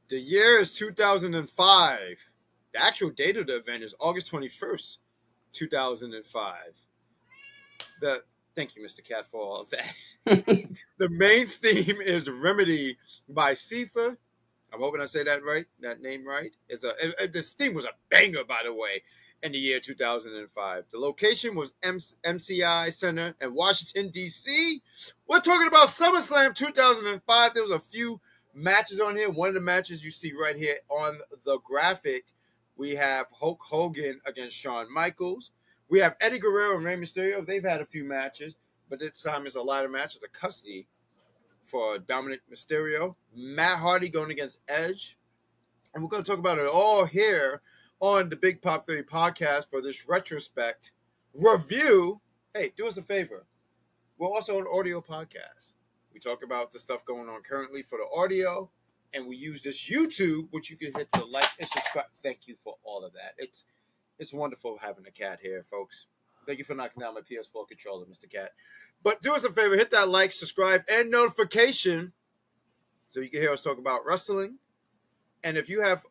The year is 2005. The actual date of the event is August 21st, 2005. Thank you, Mr. Cat, for all of that. The main theme is Remedy by Seetha. I'm hoping I say that name right. This theme was a banger, by the way, in the year 2005. The location was MCI Center in Washington, D.C. We're talking about SummerSlam 2005. There was a few matches on here. One of the matches you see right here on the graphic, we have Hulk Hogan against Shawn Michaels. We have Eddie Guerrero and Rey Mysterio. They've had a few matches, but this time it's a ladder match. It's a custody for Dominik Mysterio. Matt Hardy going against Edge. And we're going to talk about it all here on the Big Pop Theory podcast for this retrospect review. Hey, do us a favor. We're also an audio podcast. We talk about the stuff going on currently for the audio, and we use this YouTube, which you can hit the like and subscribe. Thank you for all of that. It's wonderful having a cat here, folks. Thank you for knocking down my PS4 controller, Mr. Cat. But do us a favor, hit that like, subscribe, and notification so you can hear us talk about wrestling. And if you have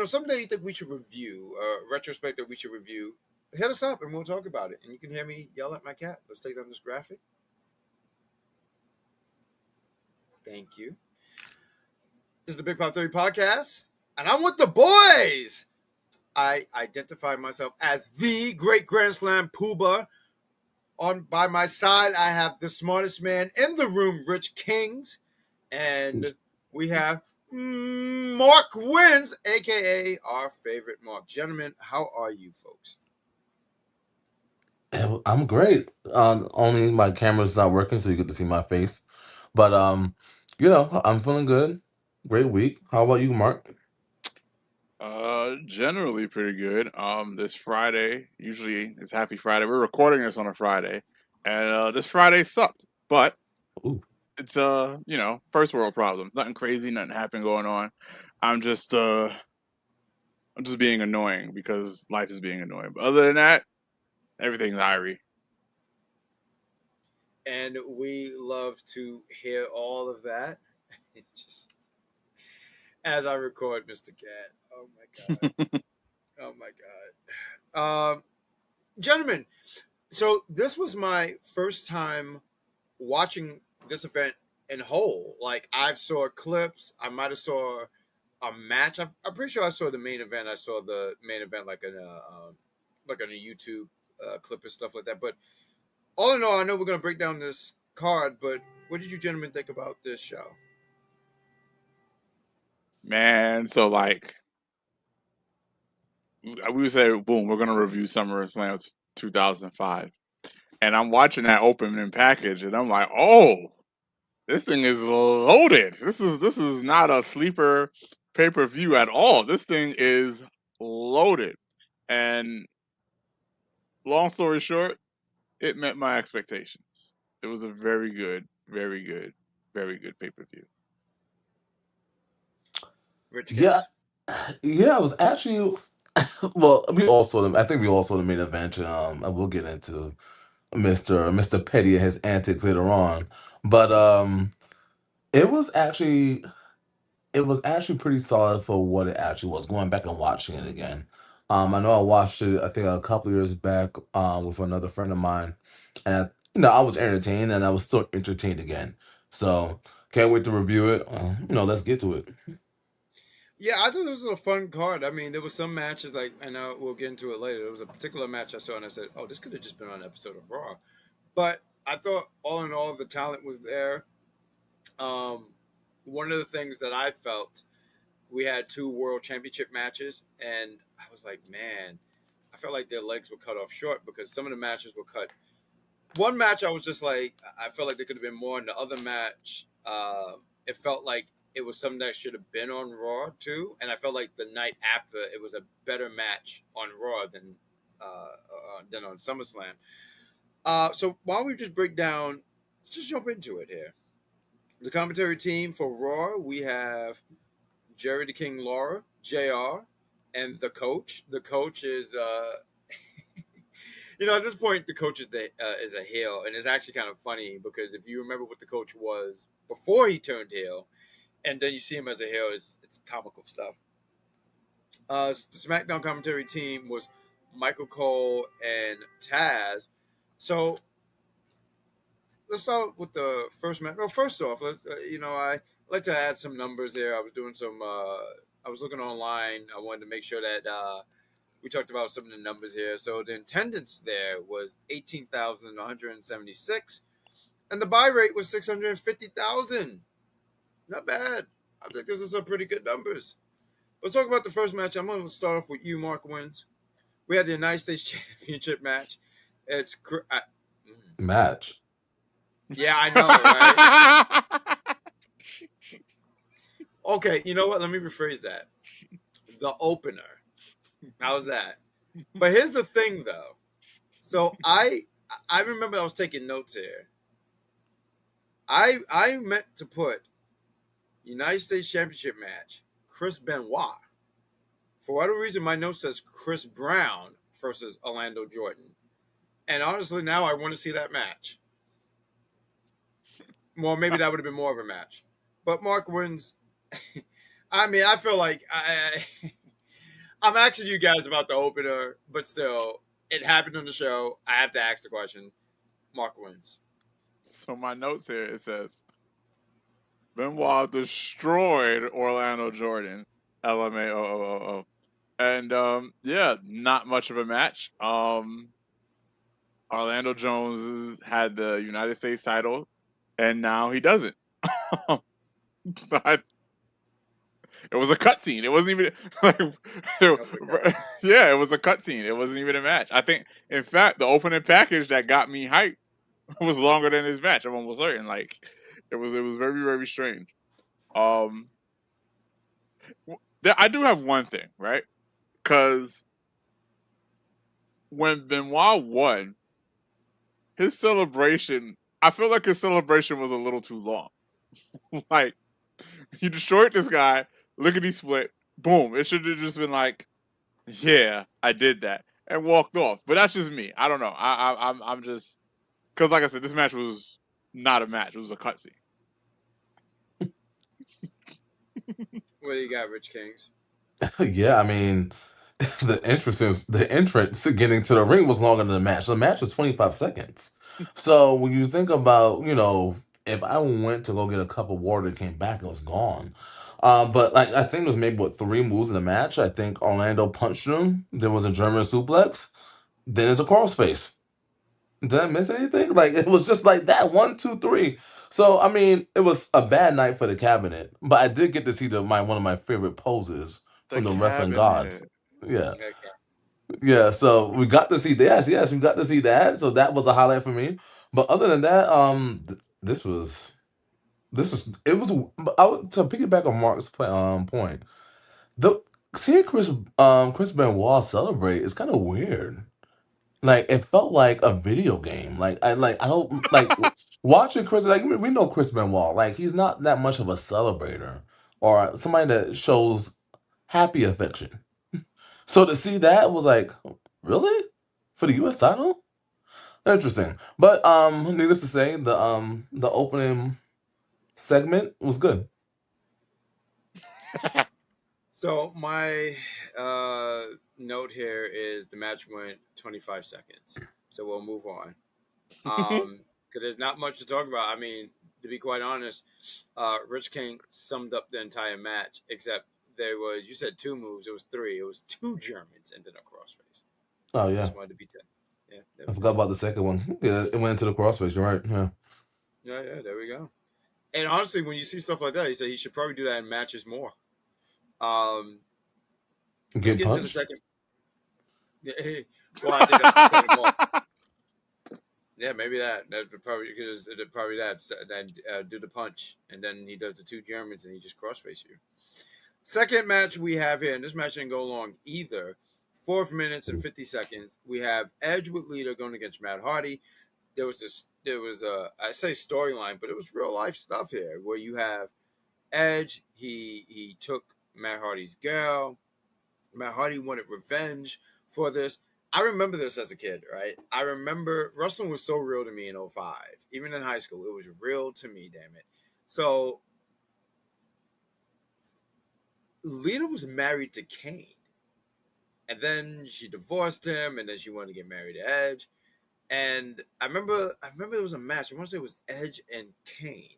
something you think we should review, a retrospective we should review, hit us up and we'll talk about it. And you can hear me yell at my cat. Let's take down this graphic. Thank you. This is the Big Pop Theory podcast, and I'm with the boys. I identify myself as the Great Grand Slam Pooba. By my side, I have the smartest man in the room, Rich Kings. And we have Mark Wins, a.k.a. our favorite Mark. Gentlemen, how are you folks? I'm great. Only my camera's not working, so you get to see my face. But I'm feeling good. Great week. How about you, Mark? Generally pretty good. This Friday, usually it's Happy Friday. We're recording this on a Friday, and this Friday sucked. But Ooh. it's first world problems. Nothing crazy, nothing happened going on. I'm just being annoying because life is being annoying. But other than that, everything's irie. And we love to hear all of that. Just as I record, Mr. Cat. Oh my god. Oh my god. Gentlemen, so this was my first time watching this event in whole. Like, I saw clips. I might have saw a match. I'm pretty sure I saw the main event. I saw the main event like on a YouTube clip and stuff like that. But all in all, I know we're gonna break down this card. But what did you gentlemen think about this show? Man, so like we would say, boom, we're gonna review SummerSlam 2005, and I'm watching that opening package, and I'm like, oh, this thing is loaded. This is not a sleeper pay-per-view at all. This thing is loaded, and long story short, it met my expectations. It was a very good pay-per-view. Yeah, it was actually. Well, we all saw them. I think we all saw the main event. And we'll get into Mr. Petty and his antics later on. But it was actually pretty solid for what it actually was. Going back and watching it again. I know I watched it, I think, a couple of years back with another friend of mine, and I was entertained, and I was still entertained again. So can't wait to review it. Let's get to it. Yeah, I thought this was a fun card. I mean, there was some matches, like, I know we'll get into it later. There was a particular match I saw, and I said, "Oh, this could have just been on an episode of Raw." But I thought, all in all, the talent was there. One of the things that I felt, we had 2 World Championship matches, and I was like, man, I felt like their legs were cut off short because some of the matches were cut. One match, I was just like, I felt like there could have been more. In the other match, it felt like it was something that should have been on Raw too, and I felt like the night after it was a better match on Raw than on SummerSlam. So why don't we just break down? Let's just jump into it here. The commentary team for Raw, we have Jerry the King Lawler, JR, and the coach. The coach is At this point, the coach is a heel, and it's actually kind of funny because if you remember what the coach was before he turned heel, and then you see him as a heel, it's comical stuff. The SmackDown commentary team was Michael Cole and Taz. So let's start with the first match. Well, first off, let's I like to add some numbers there. I was doing some. I was looking online. I wanted to make sure that we talked about some of the numbers here. So the attendance there was 18,176, and the buy rate was 650,000. Not bad. I think this is some pretty good numbers. Let's talk about the first match. I'm going to start off with you, Mark Wins. We had the United States Championship match. It's Match. Yeah, I know, right? Okay, you know what? Let me rephrase that. The opener. How's that? But here's the thing, though. So I remember I was taking notes here. I meant to put United States Championship match, Chris Benoit. For whatever reason, my note says Chris Brown versus Orlando Jordan. And honestly, now I want to see that match. Well, maybe that would have been more of a match. But Mark Wins. I mean, I feel like I'm asking you guys about the opener, but still, it happened on the show. I have to ask the question. Mark Wins. So my notes here, it says, Benoit destroyed Orlando Jordan. LMAO. And, yeah, not much of a match. Orlando Jones had the United States title, and now he doesn't. It was a cutscene. It wasn't even yeah, it was a cutscene. It wasn't even a match. I think, in fact, the opening package that got me hyped was longer than his match. I'm almost certain. Like, it was very, very strange. I do have one thing, right? Because when Benoit won, his celebration, I feel like his celebration was a little too long. Like, he destroyed this guy, lickety split, boom. It should have just been like, yeah, I did that, and walked off. But that's just me. I don't know. I'm just, because like I said, this match was not a match. It was a cutscene. What do you got, Rich Kings? Yeah, I mean, the entrance getting to the ring was longer than the match. The match was 25 seconds. So when you think about, if I went to go get a cup of water and came back, it was gone. But like I think it was maybe 3 moves in the match. I think Orlando punched him. There was a German suplex. Then there's a crossface. Did I miss anything? Like it was just like that 1, 2, 3. So I mean, it was a bad night for the cabinet, but I did get to see one of my favorite poses from the wrestling gods. Yeah, Okay. yeah. So we got to see that. Yes, we got to see that. So that was a highlight for me. But other than that, this was it was. To piggyback on Mark's point, the seeing Chris Benoit celebrate is kind of weird. Like it felt like a video game. I don't like watching Chris. Like we know Chris Benoit. Like he's not that much of a celebrator or somebody that shows happy affection. So to see that was like, really? For the US title? Interesting. But needless to say, the opening segment was good. So my note here is the match went 25 seconds. So we'll move on. Because there's not much to talk about. I mean, to be quite honest, Rich King summed up the entire match, except there was, you said 2 moves, it was 3. It was 2 Germans and then a crossface. Oh I yeah. just wanted to be 10. Yeah. I forgot about the second one. Yeah, it went into the crossface, you're right. Yeah. Yeah, there we go. And honestly, when you see stuff like that, he said he should probably do that in matches more. Let's Get get into the punched? second. Yeah, well, I think that's the second one. Yeah, maybe that. That would probably then do the punch, and then he does the 2 Germans, and he just crossface you. Second match we have here, and this match didn't go long either. 4 minutes and 50 seconds. We have Edge with Lita going against Matt Hardy. There was I say storyline, but it was real life stuff here, where you have Edge. He took Matt Hardy's girl. Matt Hardy wanted revenge for this. I remember this as a kid, right? I remember wrestling was so real to me in '05. Even in high school, it was real to me, damn it. So Lita was married to Kane. And then she divorced him, and then she wanted to get married to Edge. And I remember there was a match. I want to say it was Edge and Kane.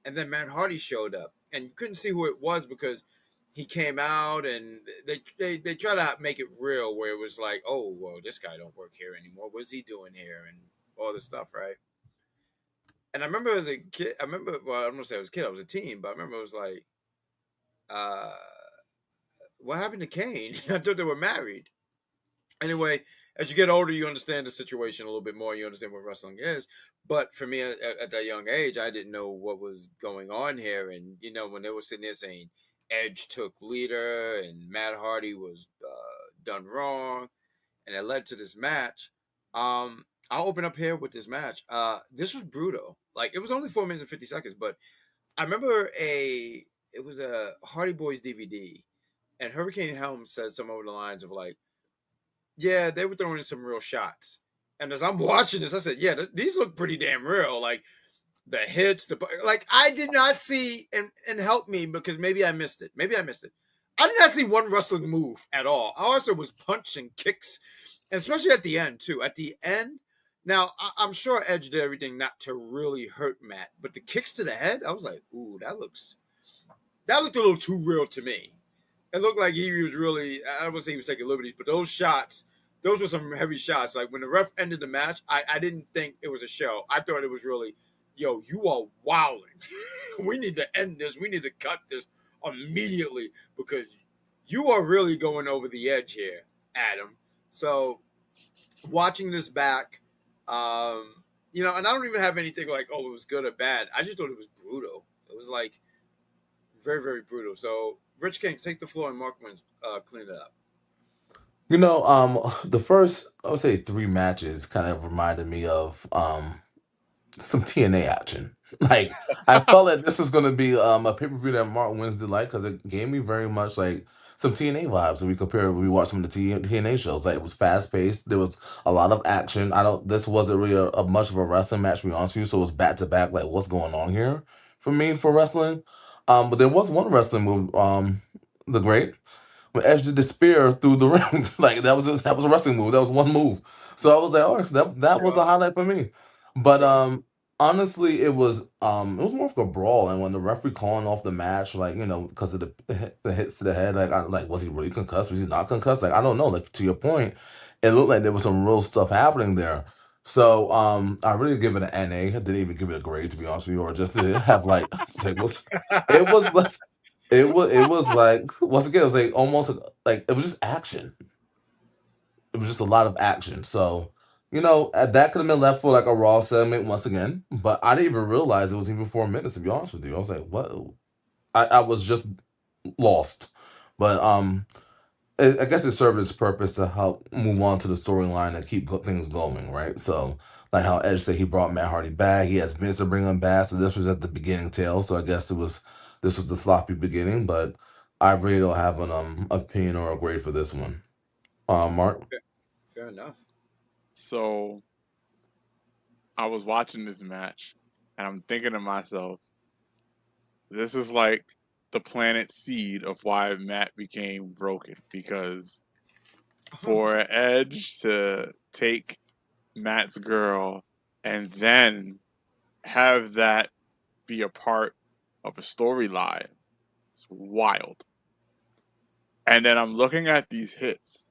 And then Matt Hardy showed up. And you couldn't see who it was because he came out and they try to make it real where it was like, oh, well, this guy don't work here anymore. What's he doing here? And all this stuff, right? And I remember as a kid, well, I'm going to say I was a kid, I was a teen, but I remember it was like, uh, what happened to Kane? I thought they were married. Anyway, as you get older, you understand the situation a little bit more. You understand what wrestling is. But for me, at that young age, I didn't know what was going on here. And, when they were sitting there saying Edge took leader and Matt Hardy was done wrong, and it led to this match. I'll open up here with this match. This was brutal. Like, it was only 4 minutes and 50 seconds, but I remember it was a Hardy Boys DVD, and Hurricane Helms said something over the lines of like, yeah, they were throwing in some real shots. And as I'm watching this, I said, yeah, these look pretty damn real. Like the hits, like I did not see, and help me because maybe I missed it. I did not see one wrestling move at all. I also was punch and kicks, and especially at the end too. At the end, now I'm sure Edge did everything not to really hurt Matt, but the kicks to the head, I was like, ooh, that looked a little too real to me. It looked like he was really, I don't want to say he was taking liberties, but those shots, those were some heavy shots. Like when the ref ended the match, I didn't think it was a show. I thought it was really, yo, you are wilding. We need to end this. We need to cut this immediately because you are really going over the edge here, Adam. So watching this back, and I don't even have anything like, oh, it was good or bad. I just thought it was brutal. It was like very, very brutal. So Rich King, take the floor and Mark Wins clean it up. The first, I would say, 3 matches kind of reminded me of some TNA action. Like I felt like this was going to be a pay-per-view that Mark Wins did like because it gave me very much like some TNA vibes. And we watched some of the TNA shows. Like it was fast paced. There was a lot of action. This wasn't really a much of a wrestling match, to be honest with you. So it was back to back. Like what's going on here for me for wrestling? But there was one wrestling move. The Great when Edge did the spear through the ring. Like that was a wrestling move. That was one move. So I was like, oh, that was a Sure. highlight for me. But Sure. honestly, it was more of a brawl. And when the referee calling off the match, like because of the hits to the head, like was he really concussed? Was he not concussed? Like I don't know. Like to your point, it looked like there was some real stuff happening there. So I really give it an NA. I didn't even give it a grade to be honest with you, or just to have like like what's it was like it was like once again it was like almost like it was just action. It was just a lot of action. So that could have been left for like a Raw segment once again, but I didn't even realize it was even 4 minutes. To be honest with you, I was like, what? I was just lost. But I guess it served its purpose to help move on to the storyline and keep things going, right? So, like how Edge said, he brought Matt Hardy back. He has Vince to bring him back. So this was at the beginning tail. So I guess this was the sloppy beginning. But I really don't have an opinion or a grade for this one. Mark. Fair enough. So I was watching this match, and I'm thinking to myself, this is like the planet seed of why Matt became broken. Because for Edge to take Matt's girl and then have that be a part of a storyline, it's wild. And then I'm looking at these hits.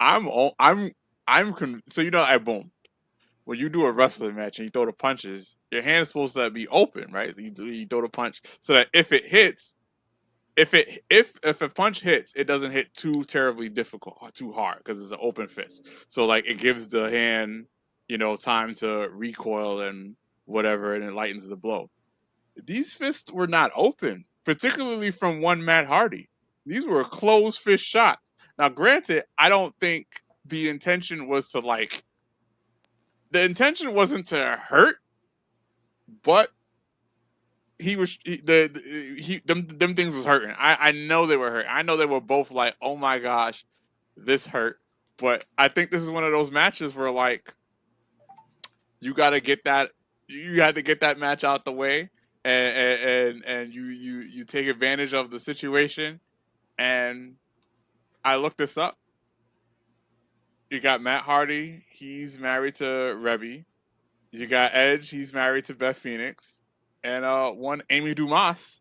So boom. When you do a wrestling match and you throw the punches, your hand's supposed to be open, right? You throw the punch so that if it hits, if a punch hits, it doesn't hit too terribly difficult, too hard because it's an open fist. So like it gives the hand, time to recoil and whatever, and it lightens the blow. These fists were not open, particularly from one Matt Hardy. These were closed fist shots. Now, granted, I don't think the intention was to the intention wasn't to hurt, but them things was hurting. I know they were hurting. I know they were both like, oh my gosh, this hurt. But I think this is one of those matches where like you got to get that, you had to get that match out the way, and you take advantage of the situation. And I looked this up. You got Matt Hardy, he's married to Rebby. You got Edge, he's married to Beth Phoenix, and one Amy Dumas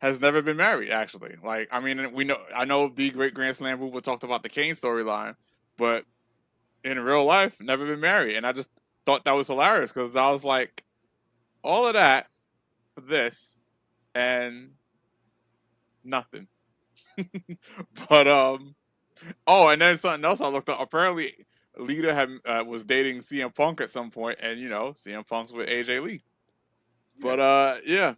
has never been married. Actually, like I mean, I know the Great Grand Slam Movement talked about the Kane storyline, but in real life, never been married, and I just thought that was hilarious because I was like, all of that for this and nothing. But oh, and then something else I looked up. Apparently, Lita had was dating CM Punk at some point, and you know, CM Punk's with AJ Lee. But yeah.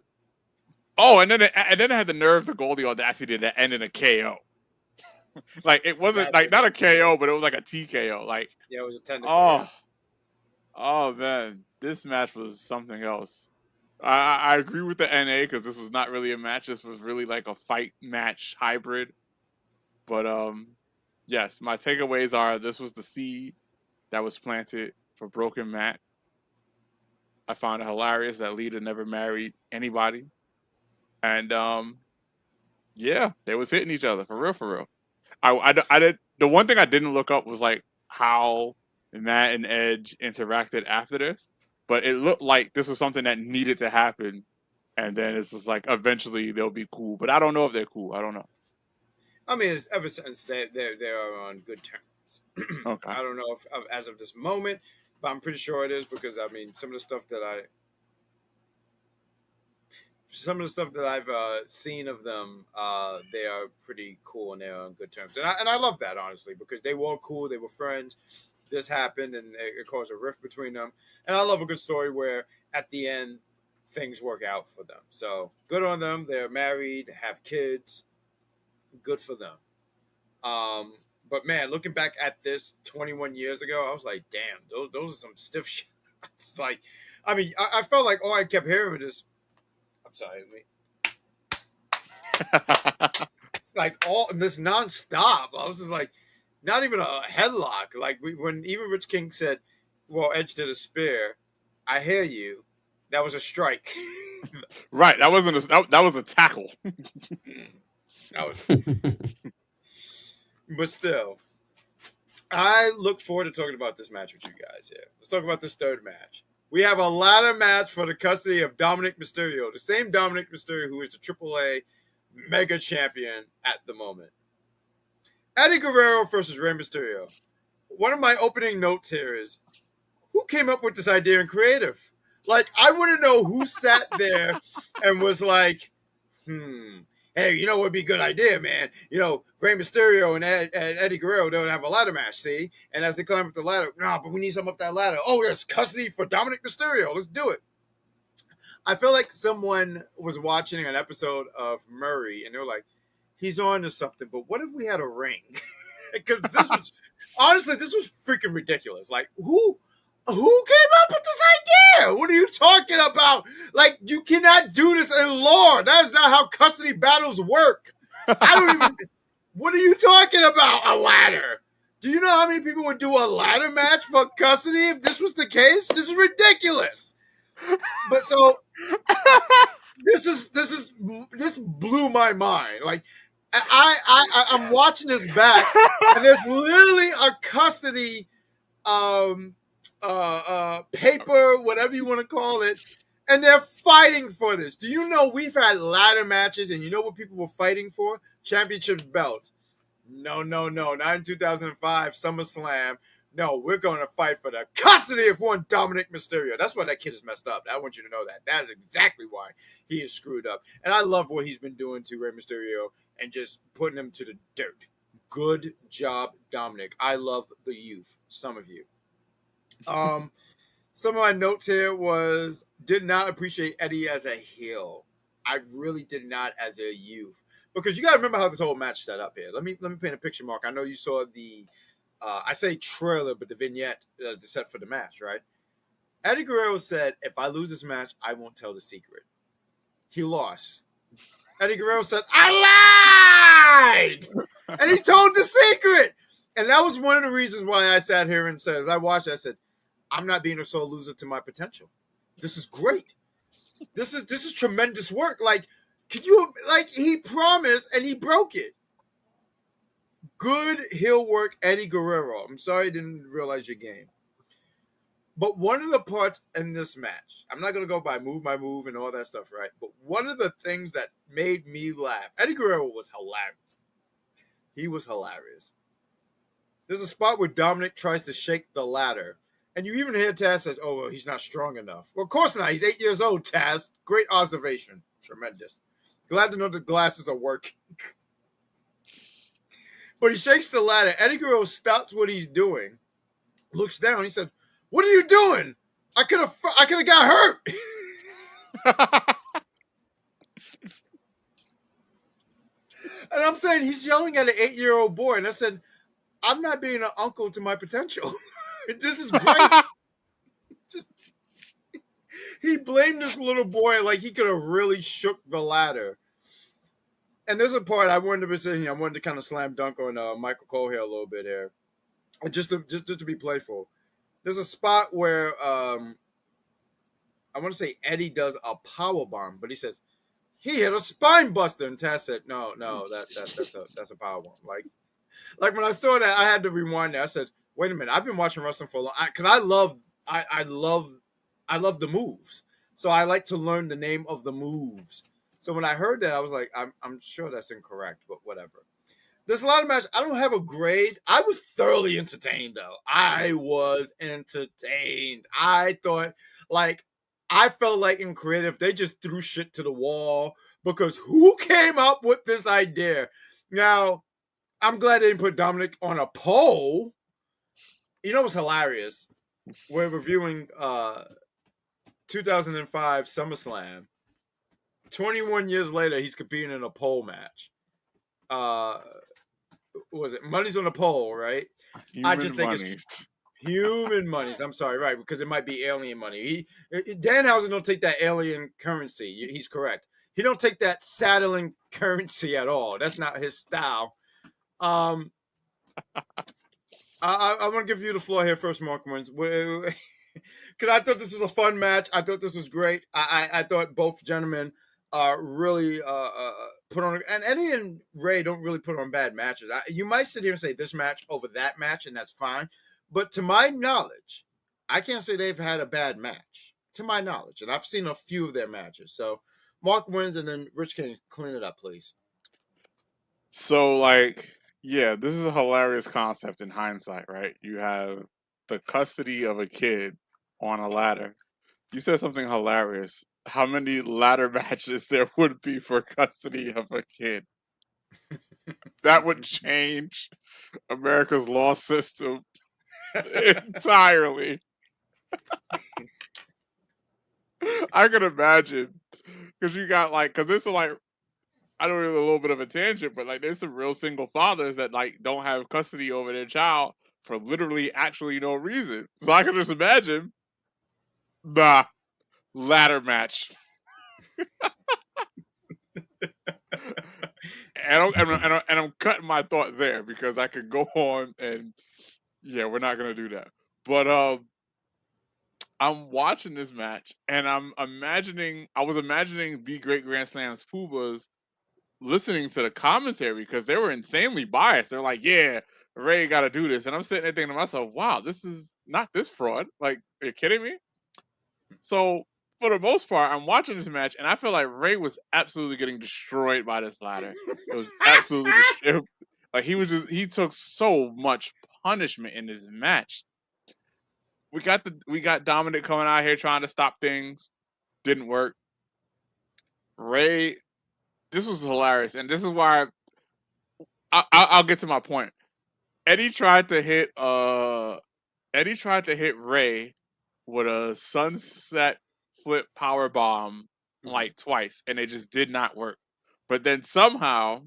Oh, and then it had the nerve to go the audacity to end in a KO. Like it wasn't like not a KO, but it was like a TKO. Like yeah, it was a 10. Oh man, this match was something else. I agree with the NA because this was not really a match. This was really like a fight match hybrid. But yes, my takeaways are this was the seed that was planted for Broken Matt. I found it hilarious that Lita never married anybody. And yeah, they was hitting each other for real. I did. The one thing I didn't look up was like how Matt and Edge interacted after this, but it looked like this was something that needed to happen, and then it's just like eventually they'll be cool. But I don't know if they're cool. I don't know. I mean, it's ever since they are on good terms. Okay. I don't know if as of this moment, but I'm pretty sure it is because I mean some of the stuff that I've seen of them, they are pretty cool and they're on good terms. And I love that, honestly, because they were cool. They were friends. This happened and it caused a rift between them. And I love a good story where at the end, things work out for them. So good on them. They're married, have kids. Good for them. But man, looking back at this 21 years ago, I was like, damn, those are some stiff shots. Like, I mean, I felt like all I kept hearing was just, I'm sorry, like all this nonstop. I was just like, not even a headlock. Like when even Rich King said, "Well, Edge did a spear," I hear you. That was a strike. Right. That wasn't that was a tackle. But still, I look forward to talking about this match with you guys here. Let's talk about this third match. We have a ladder match for the custody of Dominik Mysterio, the same Dominik Mysterio who is the AAA Mega Champion at the moment. Eddie Guerrero versus Rey Mysterio. One of my opening notes here is, who came up with this idea in creative? Like, I want to know who sat there and was like, hey, you know what would be a good idea, man? You know, Rey Mysterio and Eddie Guerrero don't have a ladder match, see? And as they climb up the ladder, but we need something up that ladder. Oh, there's custody for Dominik Mysterio. Let's do it. I feel like someone was watching an episode of Murray, and they were like, he's on to something, but what if we had a ring? Because this was, honestly, this was freaking ridiculous. Like, who came up with this idea? What are you talking about? Like, you cannot do this in law. That is not how custody battles work. I don't even, what are you talking about? A ladder? Do you know how many people would do a ladder match for custody if this was the case? This is ridiculous. But so, this blew my mind. Like, I'm watching this back, and there's literally a custody paper, whatever you want to call it, and they're fighting for this. Do you know we've had ladder matches, and you know what people were fighting for? Championship belts. No, not in 2005 SummerSlam. No, we're going to fight for the custody of one Dominik Mysterio. That's why that kid is messed up. I want you to know that. That is exactly why he is screwed up. And I love what he's been doing to Rey Mysterio and just putting him to the dirt. Good job, Dominik. I love the youth. Some of you. Some of my notes here was, did not appreciate Eddie as a heel. I really did not as a youth. Because you got to remember how this whole match set up here. Let me paint a picture, Mark. I know you saw the... I say trailer, but the vignette the set for the match, right? Eddie Guerrero said, if I lose this match, I won't tell the secret. He lost. Eddie Guerrero said, I lied! And he told the secret! And that was one of the reasons why I sat here and said, as I watched, I said, I'm not being a sore loser to my potential. This is great. This is tremendous work. Like, can you, like, he promised and he broke it. Good heel work, Eddie Guerrero. I'm sorry I didn't realize your game. But one of the parts in this match, I'm not going to go by move by move and all that stuff, right? But one of the things that made me laugh, Eddie Guerrero was hilarious. He was hilarious. There's a spot where Dominik tries to shake the ladder. And you even hear Taz says, oh, well, he's not strong enough. Well, of course not. He's 8 years old, Taz. Great observation. Tremendous. Glad to know the glasses are working. But he shakes the ladder. Eddie Guerrero stops what he's doing, looks down. He said, what are you doing? I could have got hurt. And I'm saying he's yelling at an 8-year-old boy. And I said, I'm not being an uncle to my potential. This is great. He blamed this little boy like he could have really shook the ladder. And there's a part I wanted to kind of slam dunk on Michael Cole here a little bit here, just to be playful. There's a spot where I want to say Eddie does a power bomb, but he says he hit a spine buster, and Taz said, "No, that's a power bomb." Like when I saw that, I had to rewind that. I said, "Wait a minute, I've been watching wrestling for a long because I love the moves, so I like to learn the name of the moves." So when I heard that, I was like, I'm sure that's incorrect, but whatever. There's a lot of matches. I don't have a grade. I was thoroughly entertained, though. I was entertained. I thought, like, I felt like in creative, they just threw shit to the wall because who came up with this idea? Now, I'm glad they didn't put Dominik on a pole. You know what's hilarious? We're reviewing 2005 SummerSlam. 21 years later, he's competing in a pole match. What was it? Money's on the pole, right? I just think it's human monies. I'm sorry, right? Because it might be alien money. Danhausen don't take that alien currency. He's correct. He don't take that saddling currency at all. That's not his style. I want to give you the floor here first, Mark Wins. Because I thought this was a fun match. I thought this was great. I thought both gentlemen really put on, and Eddie and Ray don't really put on bad matches. You might sit here and say this match over that match, and that's fine. But to my knowledge, I can't say they've had a bad match, to my knowledge. And I've seen a few of their matches. So Mark wins, and then Rich can clean it up, please. So, like, yeah, this is a hilarious concept in hindsight, right? You have the custody of a kid on a ladder. You said something hilarious. How many ladder matches there would be for custody of a kid? That would change America's law system entirely. I can imagine. Because you got, like, because this is like, I know it's a little bit of a tangent, but like there's some real single fathers that like don't have custody over their child for literally actually no reason. So I can just imagine the ladder match. and I'm cutting my thought there because I could go on and yeah, we're not gonna do that. But I'm watching this match and I was imagining the Great Grand Slams Poobahs listening to the commentary because they were insanely biased. They're like, yeah, Ray got to do this. And I'm sitting there thinking to myself, wow, this is not this fraud. Like, are you kidding me? So for the most part, I'm watching this match and I feel like Ray was absolutely getting destroyed by this ladder. It was absolutely like he took so much punishment in this match. We got Dominik coming out here trying to stop things. Didn't work. Ray, this was hilarious, and this is why I'll get to my point. Eddie tried to hit Ray with a sunset flip power bomb like twice, and it just did not work. But then somehow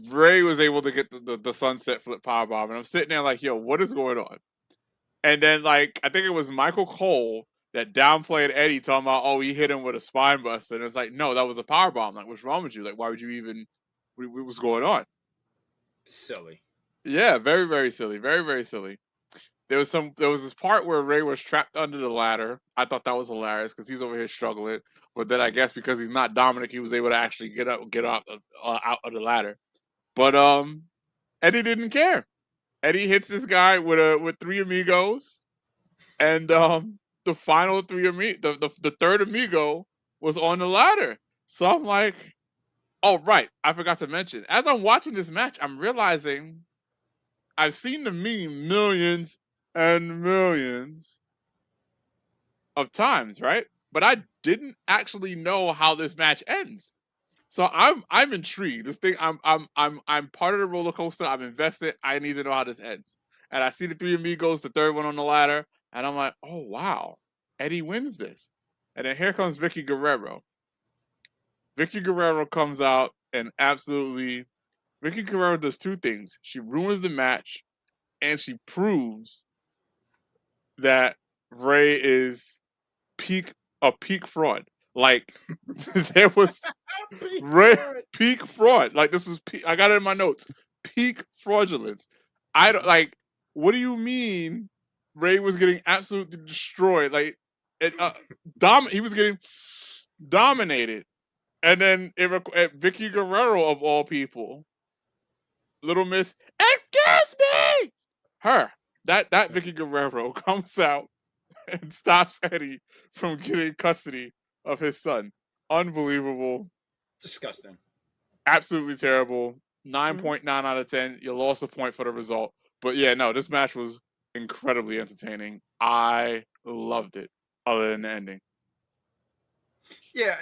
Ray was able to get the sunset flip power bomb, and I'm sitting there like, yo, what is going on? And then like I think it was Michael Cole that downplayed Eddie talking about, oh, he hit him with a spine buster. And it's like, no, that was a power bomb. Like, what's wrong with you? Like, why would you even, what was going on? Silly. Yeah, very, very silly. Very, very silly. There was this part where Ray was trapped under the ladder. I thought that was hilarious because he's over here struggling. But then I guess because he's not Dominik, he was able to actually get out of the ladder. But Eddie didn't care. Eddie hits this guy with three amigos, and the final the third amigo was on the ladder. So I'm like, oh right, I forgot to mention. As I'm watching this match, I'm realizing I've seen the meme millions and millions of times, right? But I didn't actually know how this match ends. So I'm intrigued. This thing I'm part of the roller coaster. I'm invested. I need to know how this ends. And I see the three amigos, the third one on the ladder, and I'm like, oh wow, Eddie wins this. And then here comes Vicky Guerrero. Vicky Guerrero comes out and Vicky Guerrero does two things. She ruins the match, and she proves that Ray is peak fraud. Like there was Ray peak fraud. Like this was I got it in my notes. Peak fraudulence. I don't like. What do you mean? Ray was getting absolutely destroyed. Like he was getting dominated, and then Vicky Guerrero of all people, Little Miss, excuse me, her that Vicky Guerrero comes out and stops Eddie from getting custody of his son. Unbelievable. Disgusting. Absolutely terrible. 9.9 out of 10. You lost a point for the result. But yeah, no, this match was incredibly entertaining. I loved it, other than the ending. Yeah,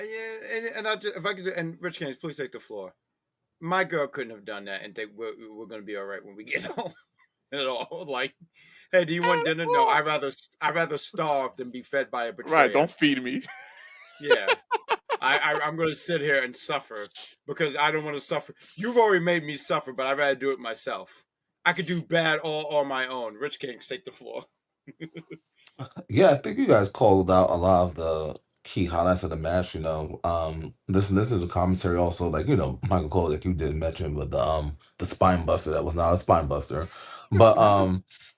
and if I could, and Rich Gaines, please take the floor. My girl couldn't have done that and think we're going to be all right when we get home at all. Like, hey, do you want dinner? No, I'd rather starve than be fed by a betrayer. Right, don't feed me. Yeah. I'm going to sit here and suffer because I don't want to suffer. You've already made me suffer, but I'd rather do it myself. I could do bad all on my own. Rich Kings, take the floor. Yeah, I think you guys called out a lot of the key highlights of the match. This is the commentary also, like Michael Cole, like you did mention with the spine buster that was not a spine buster, but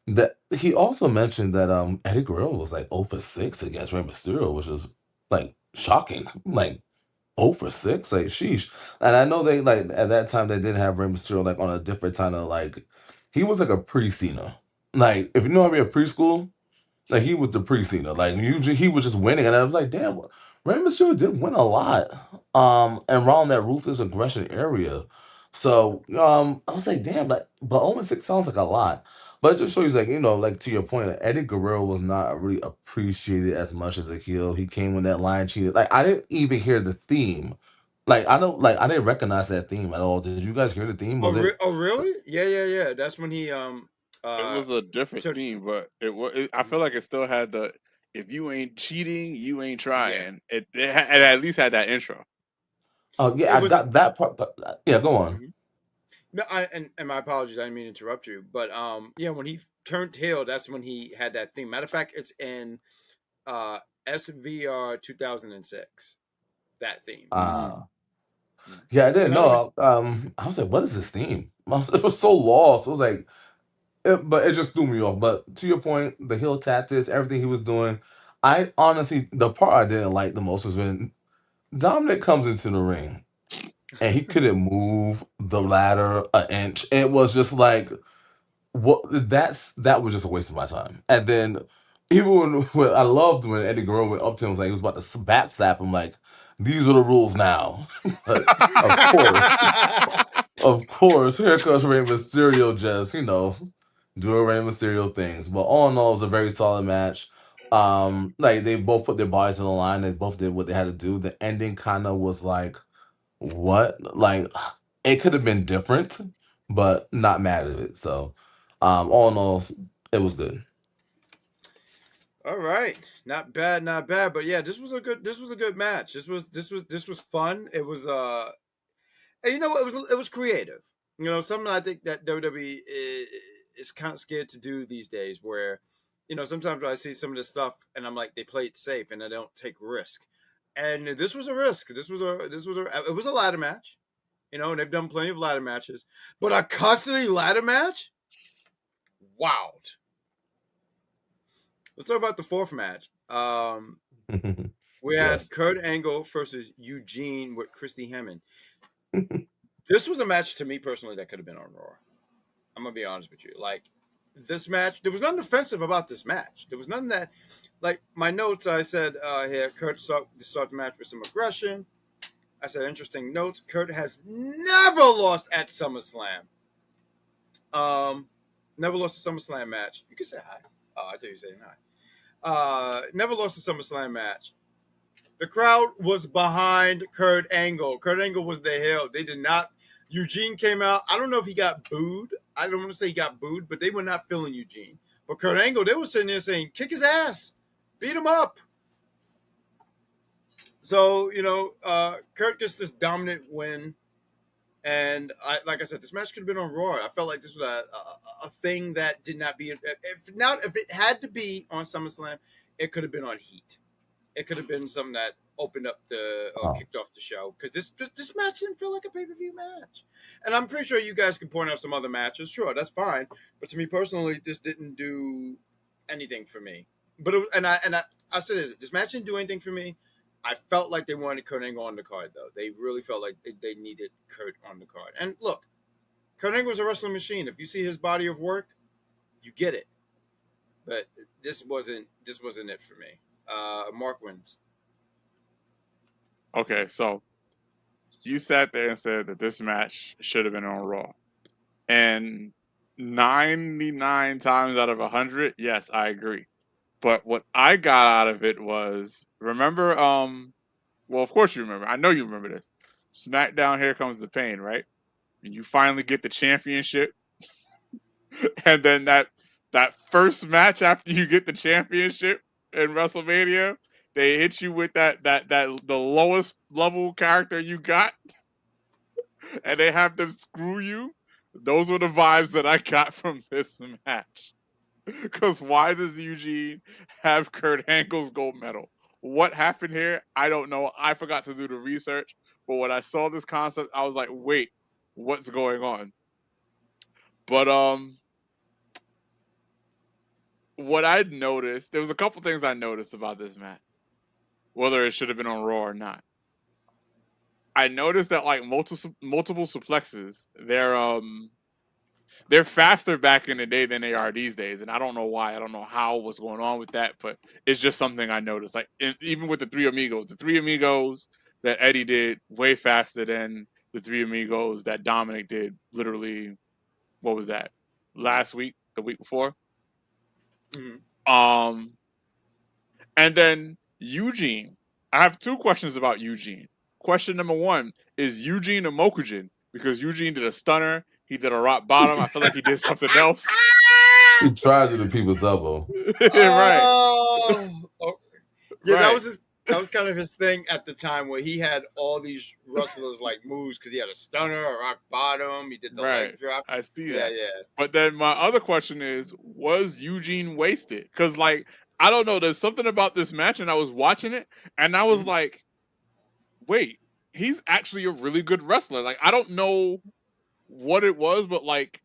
that he also mentioned that Eddie Guerrero was like 0 for 6 against Rey Mysterio, which is like shocking, like 0 for 6, like sheesh. And I know they like at that time they did have Rey Mysterio like on a different kind of like he was like a pre-Cena, like if you know how we have preschool. Like he was the pre-Cena. Like usually he was just winning, and I was like, damn, Rey Mysterio did win a lot. And around that ruthless aggression area. So I was like, damn, like but 0-6 sounds like a lot. But it just shows like, like to your point, like, Eddie Guerrero was not really appreciated as much as a heel. He came when that lion cheated. Like I didn't even hear the theme. I didn't recognize that theme at all. Did you guys hear the theme? Was it Oh, really? Yeah. That's when he It was a different theme, but I feel like it still had the if you ain't cheating, you ain't trying. Yeah. It at least had that intro. Oh yeah, I got that part, but yeah, go on. Mm-hmm. No, and my apologies, I didn't mean to interrupt you, but yeah, when he turned heel, that's when he had that theme. Matter of fact, it's in SVR 2006. That theme. Yeah, I didn't And I don't. know. I was like, what is this theme? It was so lost. I was like, but it just threw me off. But to your point, the heel tactics, everything he was doing, I honestly, the part I didn't like the most was when Dominic comes into the ring and he couldn't move the ladder an inch. It was just like, that was just a waste of my time. And then even when I loved when Eddie Guerrero went up to him, was like he was about to back slap him, like these are the rules now. But of course, here comes Rey Mysterio, just doing Rey Mysterio things. But all in all, it was a very solid match. Like they both put their bodies on the line. They both did what they had to do. The ending kind of was like, what? Like it could have been different, but not mad at it. So, all in all, it was good. All right, not bad, not bad. But yeah, this was a good match. This was fun. It was and it was creative. Something I think that WWE is kind of scared to do these days. Where, sometimes I see some of this stuff and I'm like, they play it safe and they don't take risk. And this was a risk. It was a ladder match. And they've done plenty of ladder matches. But a custody ladder match? Wow. Let's talk about the fourth match. We had Yes. Kurt Angle versus Eugene with Christy Hemming. This was a match to me personally that could have been on Raw. I'm gonna be honest with you. Like this match, there was nothing offensive about this match. There was nothing that, like my notes, I said here, Kurt start the match with some aggression. I said interesting notes. Kurt has never lost at SummerSlam. Never lost a SummerSlam match. You can say hi. Oh, I thought you were saying hi. Never lost a SummerSlam match. The crowd was behind Kurt Angle. Kurt Angle was the heel. They did not. Eugene came out. I don't know if he got booed. I don't want to say he got booed, but they were not feeling Eugene. But Kurt Angle, they were sitting there saying, kick his ass. Beat him up. So, Kurt gets this dominant win. And like I said, this match could have been on Raw. I felt like this was a thing that did not be. If it had to be on SummerSlam, it could have been on Heat. It could have been something that opened up kicked off the show, because this match didn't feel like a pay-per-view match. And I'm pretty sure you guys can point out some other matches. Sure, that's fine. But to me personally, this didn't do anything for me. But I said this match didn't do anything for me. I felt like they wanted Kurt Angle on the card, though. They really felt like they needed Kurt on the card. And look, Kurt Angle was a wrestling machine. If you see his body of work, you get it. But this wasn't it for me. Mark wins. Okay, so you sat there and said that this match should have been on Raw. And 99 times out of 100, yes, I agree. But what I got out of it was, remember, well, of course you remember. I know you remember this. SmackDown, Here Comes the Pain, right? And you finally get the championship. And then that first match after you get the championship in WrestleMania, they hit you with the lowest level character you got, and they have them screw you. Those were the vibes that I got from this match. Because why does Eugene have Kurt Angle's gold medal? What happened here? I don't know. I forgot to do the research. But when I saw this concept, I was like, wait, what's going on? But what I'd noticed, there was a couple things I noticed about this match, whether it should have been on Raw or not. I noticed that like multiple suplexes, they're faster back in the day than they are these days, and I don't know why. I don't know what's going on with that, but it's just something I noticed. Like even with the Three Amigos that Eddie did way faster than the Three Amigos that Dominik did. Literally, what was that? Last week, the week before. Mm-hmm. And then Eugene. I have two questions about Eugene. Question number one, is Eugene a Mokujin? Because Eugene did a stunner. He did a rock bottom. I feel like he did something else. He tried to do people's elbow. Right. Yeah, right. That was kind of his thing at the time, where he had all these wrestlers like moves, because he had a stunner, a rock bottom, he did the leg drop. I see that. Yeah. But then my other question is, was Eugene wasted? Because like, I don't know, there's something about this match, and I was watching it, and I was like, wait, he's actually a really good wrestler. Like, I don't know what it was, but like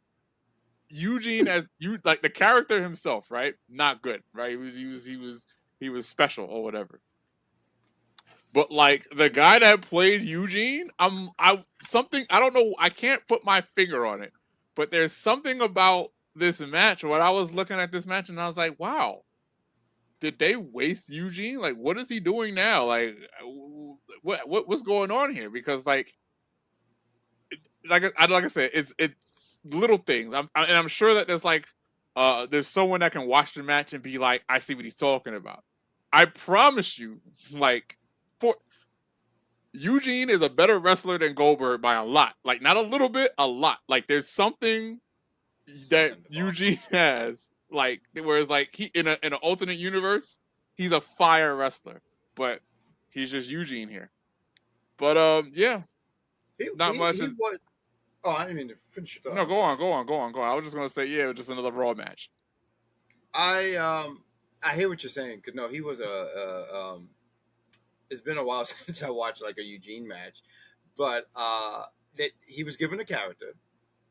Eugene as like the character himself, right? Not good, right? He was special or whatever. But like the guy that played Eugene, I don't know, I can't put my finger on it, but there's something about this match when I was looking at this match and I was like, wow, did they waste Eugene? Like, what is he doing now? Like, what's going on here? Because like I said, it's little things. I'm sure that there's someone that can watch the match and be like, I see what he's talking about. I promise you, like, Eugene is a better wrestler than Goldberg by a lot. Like, not a little bit, a lot. Like, there's something that Eugene has, like, whereas like he in an alternate universe, he's a fire wrestler, but he's just Eugene here. But yeah, not much. I didn't mean to finish it. No, go on. I was just gonna say, yeah, it was just another Raw match. I hear what you're saying, because no, he was it's been a while since I watched like a Eugene match, but that he was given a character,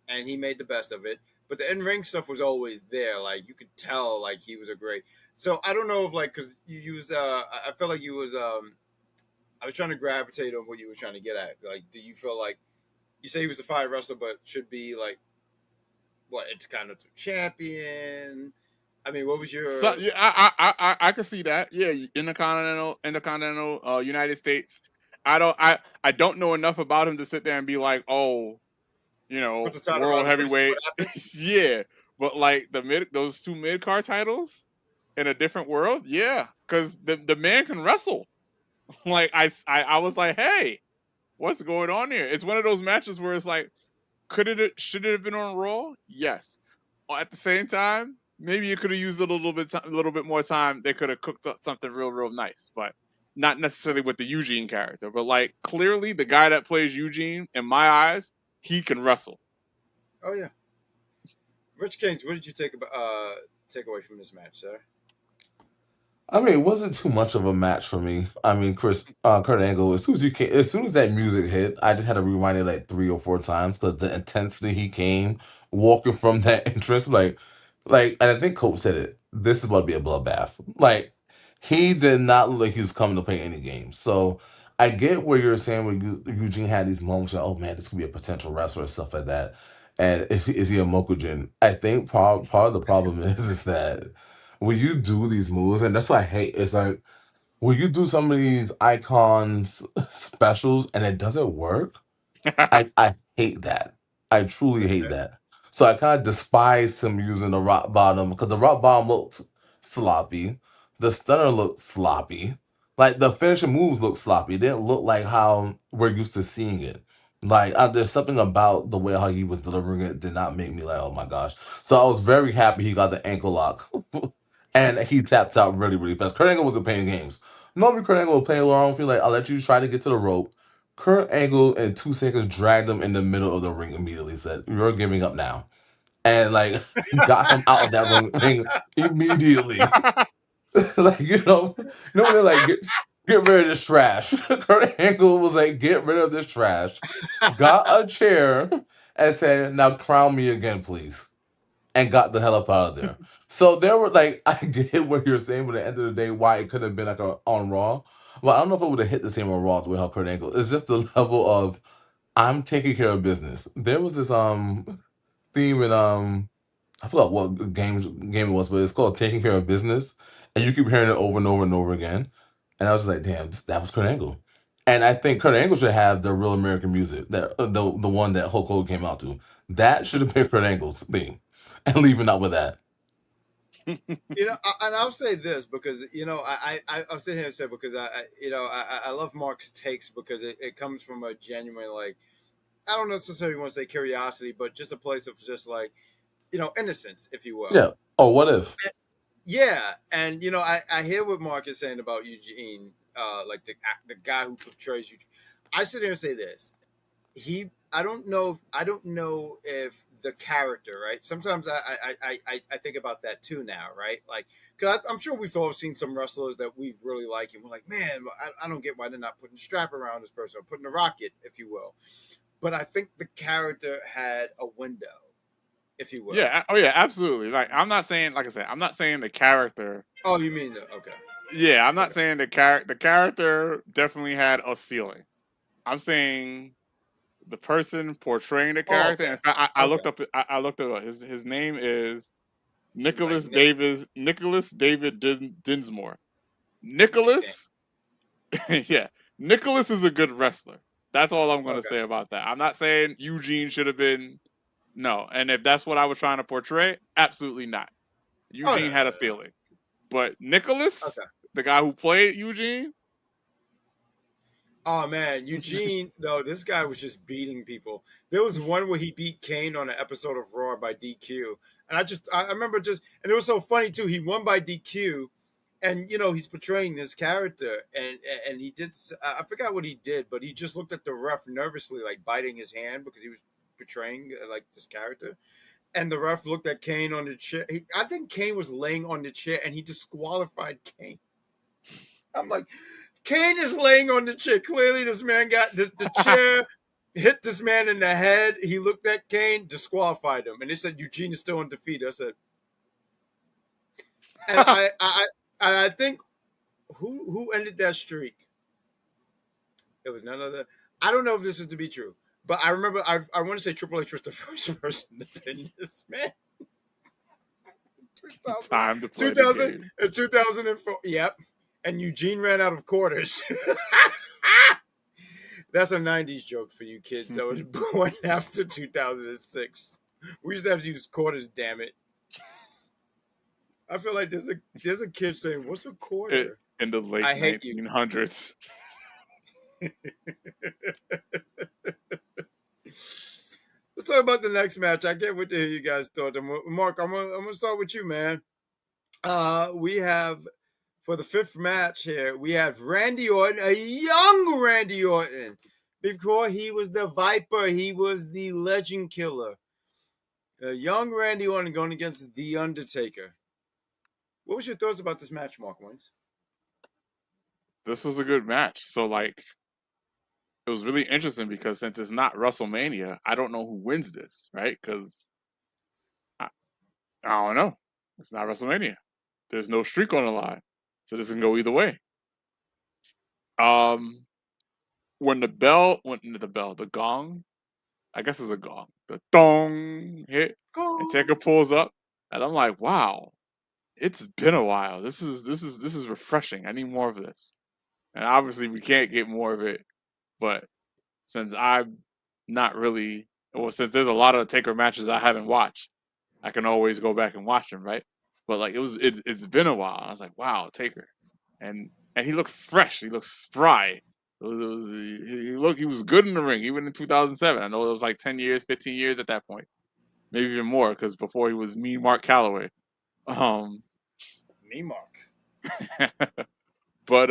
and he made the best of it. But the in-ring stuff was always there. Like you could tell, like he was a great. So I don't know if like because you was I felt like you was I was trying to gravitate on what you were trying to get at. Like, do you feel like you say he was a fire wrestler, but should be like what Intercontinental Champion? I mean, what was your? So yeah, I can see that. Yeah, Intercontinental United States. I don't know enough about him to sit there and be like, oh, Put the title world around his waist. heavyweight. What happened? Yeah, but like those two mid card titles in a different world, yeah, because the man can wrestle. Like I was like, hey, what's going on here? It's one of those matches where it's like, should it have been on Raw? Yes. At the same time, maybe you could have used a little bit more time. They could have cooked up something real nice, but not necessarily with the Eugene character. But like clearly, the guy that plays Eugene, in my eyes, he can wrestle. Oh yeah. Rich Kings, what did you take away from this match, sir? I mean, it wasn't too much of a match for me. I mean, Kurt Angle, as soon as that music hit, I just had to rewind it like 3 or 4 times because the intensity he came walking from that entrance, and I think Coach said it. This is about to be a bloodbath. Like, he did not look like he was coming to play any games. So I get where you're saying where Eugene had these moments, like, oh man, this could be a potential wrestler and stuff like that. And is he a Mokujin? I think part of the problem is that when you do these moves, and that's what I hate, is like when you do some of these icons specials and it doesn't work, I hate that. I truly hate that. So I kind of despise him using the rock bottom because the rock bottom looked sloppy. The stunner looked sloppy. Like the finishing moves looked sloppy. It didn't look like how we're used to seeing it. Like there's something about the way how he was delivering it did not make me like, oh my gosh. So I was very happy he got the ankle lock. And he tapped out really fast. Kurt Angle wasn't playing games. Normally Kurt Angle will play along, feel like I'll let you try to get to the rope. Kurt Angle in 2 seconds dragged him in the middle of the ring immediately. Said, "You're giving up now," and like got him out of that ring immediately. Like when they're like get rid of this trash. Kurt Angle was like, "Get rid of this trash." Got a chair and said, "Now crown me again, please," and got the hell up out of there. So there were like I get what you're saying, but at the end of the day, why it could have been like on Raw. Well, I don't know if it would have hit the same on Raw the way how Kurt Angle. It's just the level of I'm taking care of business. There was this theme in I forgot what game it was, but it's called Taking Care of Business, and you keep hearing it over and over and over again. And I was just like, damn, that was Kurt Angle. And I think Kurt Angle should have the real American music, that the one that Hulk Hogan came out to. That should have been Kurt Angle's theme, and leaving out with that. And I'll say this because I'll sit here and say because I love Mark's takes because it comes from a genuine like I don't necessarily want to say curiosity, but just a place of just like innocence, if you will. Yeah. Oh, what if? Yeah, and I hear what Mark is saying about Eugene, like the guy who portrays Eugene. I sit here and say this: I don't know if the character, right? Sometimes I think about that too now, right? Like, because I'm sure we've all seen some wrestlers that we really like, and we're like, man, I don't get why they're not putting a strap around this person or putting a rocket, if you will. But I think the character had a window, if you will. Yeah. Oh yeah, absolutely. Like I'm not saying the character. Oh, you mean okay? Yeah, I'm not saying the character. The character definitely had a ceiling. I'm saying the person portraying the character. Okay. In fact, I looked up. I looked up his name is Nicholas David Dinsmore. Nicholas, yeah, Nicholas is a good wrestler. That's all I'm going to say about that. I'm not saying Eugene should have been no, and if that's what I was trying to portray, absolutely not. Eugene had a ceiling, but Nicholas, the guy who played Eugene. Oh man, Eugene, though, this guy was just beating people. There was one where he beat Kane on an episode of Raw by DQ. And I remember and it was so funny too. He won by DQ and he's portraying this character and he did, I forgot what he did, but he just looked at the ref nervously, like biting his hand because he was portraying like this character. And the ref looked at Kane on the chair. I think Kane was laying on the chair and he disqualified Kane. I'm like, Kane is laying on the chair. Clearly, this man got the chair hit this man in the head. He looked at Kane, disqualified him, and they said Eugene is still undefeated. I said, and I think who ended that streak? It was none other. I don't know if this is to be true, but I remember I want to say Triple H was the first person to pin this man. Time to play the game. 2004. Yep. And Eugene ran out of quarters. That's a 90s joke for you kids that was born after 2006. We used to have to use quarters, damn it. I feel like there's a kid saying, "What's a quarter?" In the late 1900s. Let's talk about the next match. I can't wait to hear you guys' thoughts. Mark, I'm gonna start with you, man. We have for the fifth match here, we have Randy Orton, a young Randy Orton. Before he was the Viper, he was the Legend Killer. A young Randy Orton going against The Undertaker. What was your thoughts about this match, Mark Wentz? This was a good match. So, like, it was really interesting because since it's not WrestleMania, I don't know who wins this, right? Because I don't know. It's not WrestleMania. There's no streak on the line. So this can go either way. When the gong, I guess it's a gong, the dong hit, and Taker pulls up, and I'm like, wow, it's been a while. This is refreshing. I need more of this. And obviously we can't get more of it, but since I'm not really, since there's a lot of Taker matches I haven't watched, I can always go back and watch them, right? But like it's been a while. I was like, wow, Taker, and he looked fresh. He looked spry. He was good in the ring, even in 2007. I know it was like 10 years, 15 years at that point, maybe even more, because before he was Mean Mark Calloway. Mean Mark. But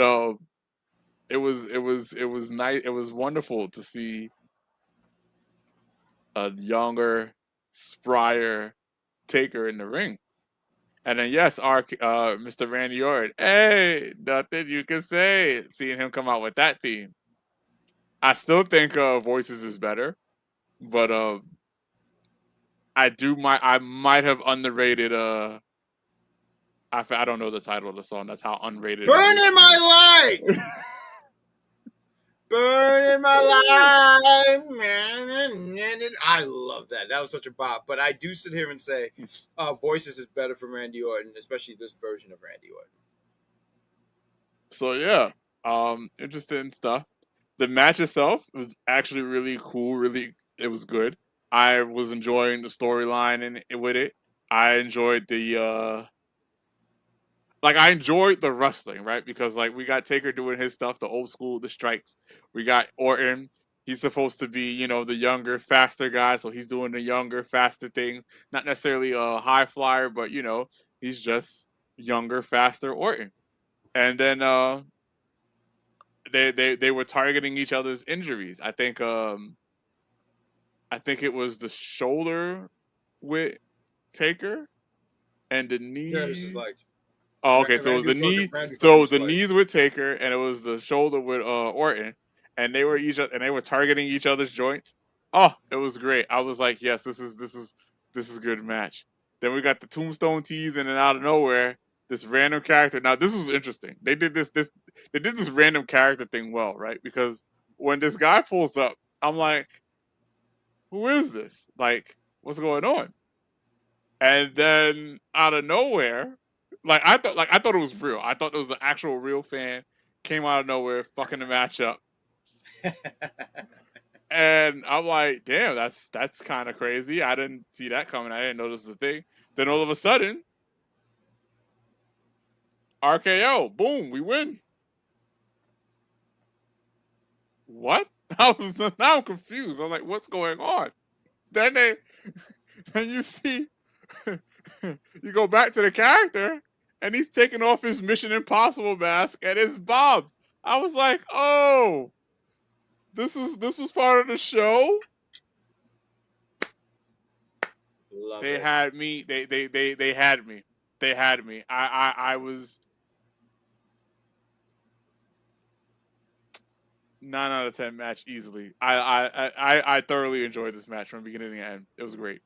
it was nice. It was wonderful to see a younger, sprier Taker in the ring. And then yes, our Mr. Randy Orton. Hey, nothing you can say. Seeing him come out with that theme. I still think Voices is better, but I might have underrated I don't know the title of the song. That's how unrated. Burning my light. Burning my life, man. I love that. That was such a bop. But I do sit here and say Voices is better for Randy Orton, especially this version of Randy Orton. So, yeah. Interesting stuff. The match itself was actually really cool. It was good. I was enjoying the storyline with it. I enjoyed I enjoyed the wrestling, right? Because like we got Taker doing his stuff, the old school, the strikes. We got Orton. He's supposed to be, the younger, faster guy, so he's doing the younger, faster thing. Not necessarily a high flyer, but he's just younger, faster Orton. And then they were targeting each other's injuries. I think it was the shoulder with Taker and the knees. Yeah, it was just like. Oh, okay. So it was the knee. So it was the knees with Taker, and it was the shoulder with Orton, and they were targeting each other's joints. Oh, it was great. I was like, yes, this is a good match. Then we got the Tombstone tease, and then out of nowhere, this random character. Now this was interesting. They did this random character thing well, right? Because when this guy pulls up, I'm like, who is this? Like, what's going on? And then out of nowhere. I thought it was real. I thought it was an actual real fan came out of nowhere, fucking the match up. And I'm like, damn, that's kind of crazy. I didn't see that coming. I didn't know this was a thing. Then all of a sudden, RKO, boom, we win. What? Now I'm confused. I'm like, what's going on? Then you see, you go back to the character. And he's taking off his Mission Impossible mask and it's Bob. I was like, oh, this was part of the show. They had me. They had me. They had me. I was. 9 out of 10 match easily. I thoroughly enjoyed this match from beginning to end. It was great.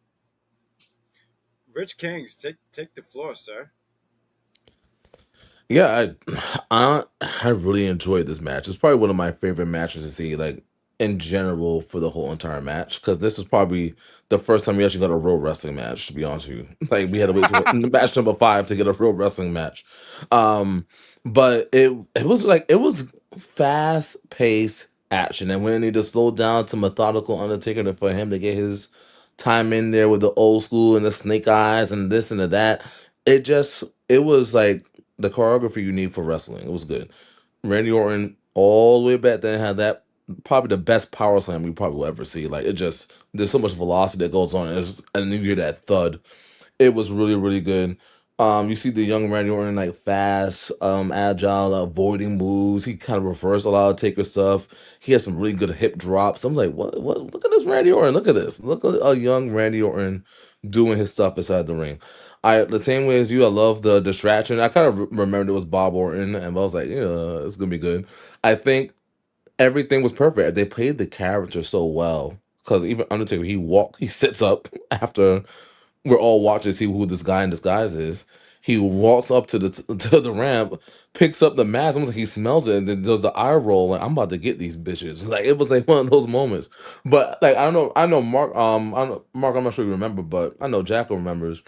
Rich Kings, take the floor, sir. Yeah, I really enjoyed this match. It's probably one of my favorite matches to see, like in general, for the whole entire match. Because this was probably the first time we actually got a real wrestling match. To be honest with you, like we had to wait for match number 5 to get a real wrestling match. Um, but it was fast paced action, and when they need to slow down to methodical Undertaker for him to get his time in there with the old school and the snake eyes and this and the that, it was like the choreography you need for wrestling. It was good. Randy Orton all the way back then had that probably the best power slam we probably will ever see. Like it just there's so much velocity that goes on, and then you hear that thud. It was really, really good. You see the young Randy Orton like fast, agile, avoiding moves. He kind of reversed a lot of Taker stuff. He had some really good hip drops. I was like, what? Look at this Randy Orton. Look at this. Look at a young Randy Orton doing his stuff inside the ring. The same way as you, I love the distraction. I kind of remembered it was Bob Orton, and I was like, yeah, it's gonna be good. I think everything was perfect. They played the character so well because even Undertaker, he sits up after we're all watching to see who this guy in disguise is. He walks up to the to the ramp, picks up the mask, almost like he smells it, and then does the eye roll. Like I'm about to get these bitches. Like it was like one of those moments. But like I know Mark. I don't know, Mark. I'm not sure you remember, but I know Jacko remembers.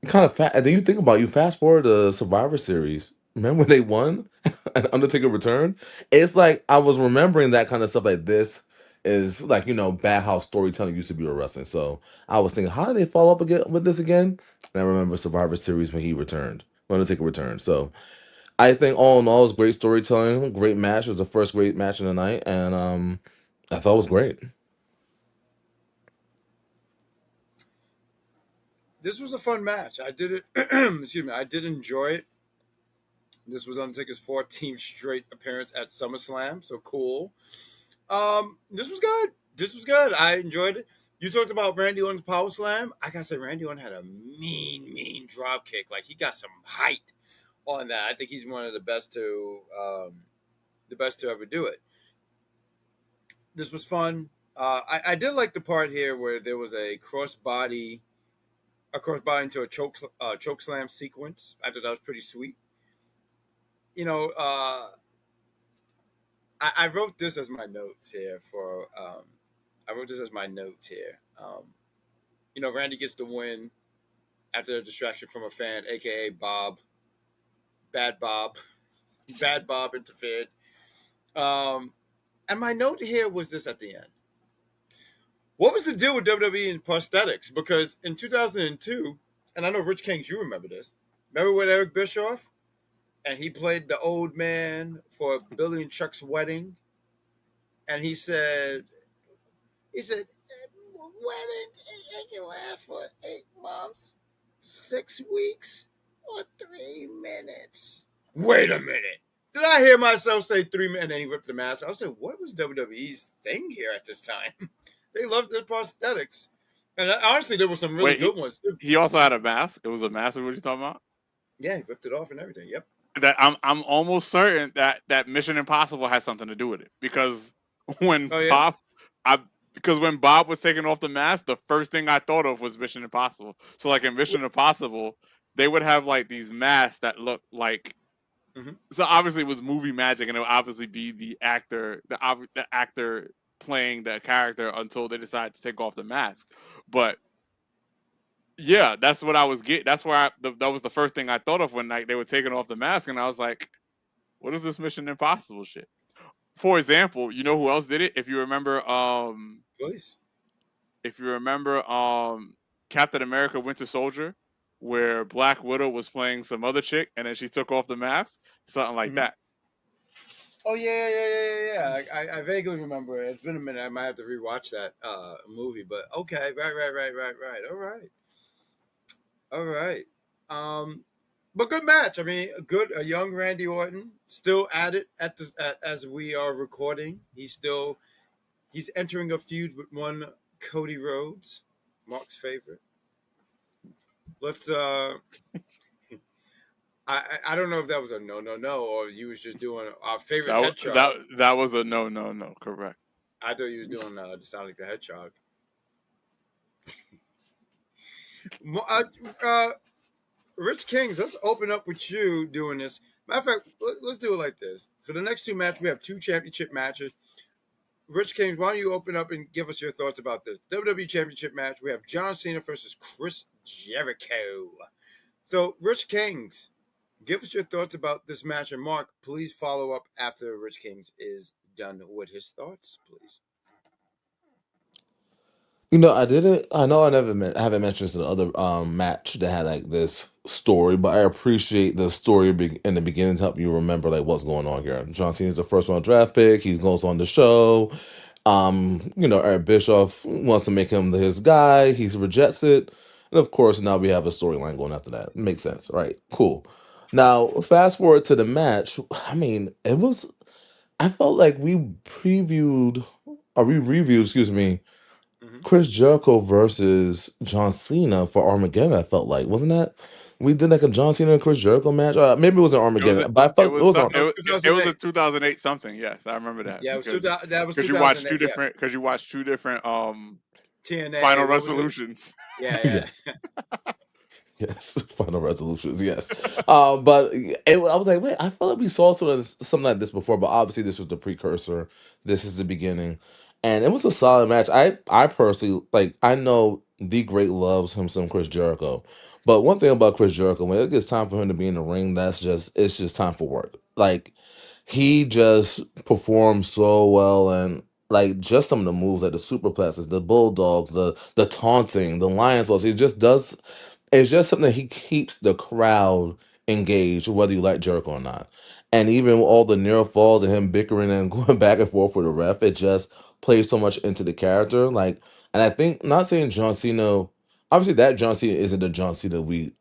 Kind of fast. And then you think about it, you fast forward to Survivor Series. Remember when they won and Undertaker returned? It's like I was remembering that kind of stuff. Like this is like bad how storytelling used to be with wrestling. So I was thinking, how did they follow up again with this again? And I remember Survivor Series when he returned, when Undertaker returned. So I think all in all, it was great storytelling, great match. It was the first great match of the night, and I thought it was great. This was a fun match. I did it. Excuse me. I did enjoy it. This was Undertaker's 14th straight appearance at SummerSlam, so cool. This was good. This was good. I enjoyed it. You talked about Randy Orton's power slam. I gotta say, Randy Orton had a mean drop kick. Like he got some height on that. I think he's one of the best to ever do it. This was fun. I did like the part here where there was a crossbody into a choke slam sequence. I thought that was pretty sweet. You know, I wrote this as my notes here for. I wrote this as my notes here. Randy gets the win after a distraction from a fan, aka Bob. Bad Bob. Bad Bob interfered. And my note here was this at the end. What was the deal with WWE and prosthetics? Because in 2002, and I know Rich Kings, you remember this. Remember with Eric Bischoff? And he played the old man for Billy and Chuck's wedding. And he said, wedding, it can last for 8 months, 6 weeks, or 3 minutes. Wait a minute. Did I hear myself say 3 minutes? And then he ripped the mask. I said, what was WWE's thing here at this time? They loved their prosthetics. And honestly, there were some really good ones too. He also had a mask. It was a mask. What are you talking about? Yeah, he ripped it off and everything. Yep. That I'm almost certain that Mission Impossible has something to do with it because when when Bob was taking off the mask, the first thing I thought of was Mission Impossible. So like in Mission Impossible, they would have like these masks that look like. Mm-hmm. So obviously it was movie magic, and it would obviously be the actor playing the character until they decide to take off the mask. But yeah, that's what I was getting. That's where that was the first thing I thought of when like they were taking off the mask, and I was like, "What is this Mission Impossible shit?" For example, you know who else did it? If you remember, please. If you remember, Captain America: Winter Soldier, where Black Widow was playing some other chick, and then she took off the mask, something like that. Oh yeah. I vaguely remember it. It's been a minute. I might have to rewatch that movie, but okay, right. All right. But good match. I mean, a young Randy Orton still at it as we are recording. He's entering a feud with one Cody Rhodes, Mark's favorite. Let's I don't know if that was a no, or you was just doing our favorite hedgehog. That was a no. Correct. I thought you was doing the Sonic the Hedgehog. Rich Kings, let's open up with you doing this. Matter of fact, let's do it like this. For the next two matches, we have two championship matches. Rich Kings, why don't you open up and give us your thoughts about this? WWE Championship match, we have John Cena versus Chris Jericho. So, Rich Kings, give us your thoughts about this match. And Mark, please follow up after Rich Kings is done with his thoughts, please. You know, I didn't. I know I haven't mentioned this in the other match that had like this story, but I appreciate the story in the beginning to help you remember like what's going on here. John Cena's the first round draft pick. He goes on the show. You know, Eric Bischoff wants to make him his guy. He rejects it, and of course, now we have a storyline going after that. Makes sense, right? Cool. Now, fast forward to the match. I mean, it was. I felt like we previewed, or we reviewed, excuse me, Mm-hmm. Chris Jericho versus John Cena for Armageddon. I felt like wasn't that we did like a John Cena and Chris Jericho match? Maybe it was an Armageddon, but I felt it was on. It was a 2008 something. Yes, I remember that. Yeah, it was 2000. That was because you watched two different TNA final resolutions. Yeah. Yes. Yes, final resolutions. Yes, but I was like, wait, I felt like we saw something like this before, but obviously this was the precursor. This is the beginning, and it was a solid match. I personally like. I know the great loves him some Chris Jericho, but one thing about Chris Jericho, when it gets time for him to be in the ring, it's just time for work. Like he just performs so well, and like just some of the moves, like the superplexes, the bulldogs, the taunting, the lion sauce. He just does it's just something that he keeps the crowd engaged, whether you like Jericho or not. And even all the near falls and him bickering and going back and forth with the ref, it just plays so much into the character. Like, and I think not saying John Cena, obviously that John Cena isn't the John Cena we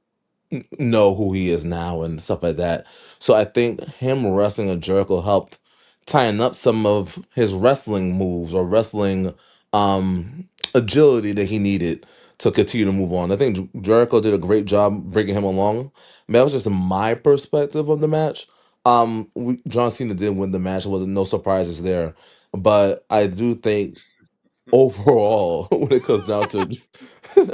know who he is now and stuff like that. So I think him wrestling a Jericho helped tying up some of his wrestling moves or wrestling agility that he needed to continue to move on. I think Jericho did a great job bringing him along. That was just my perspective of the match. John Cena did win the match. There was no surprises there, but I do think overall, when it comes down to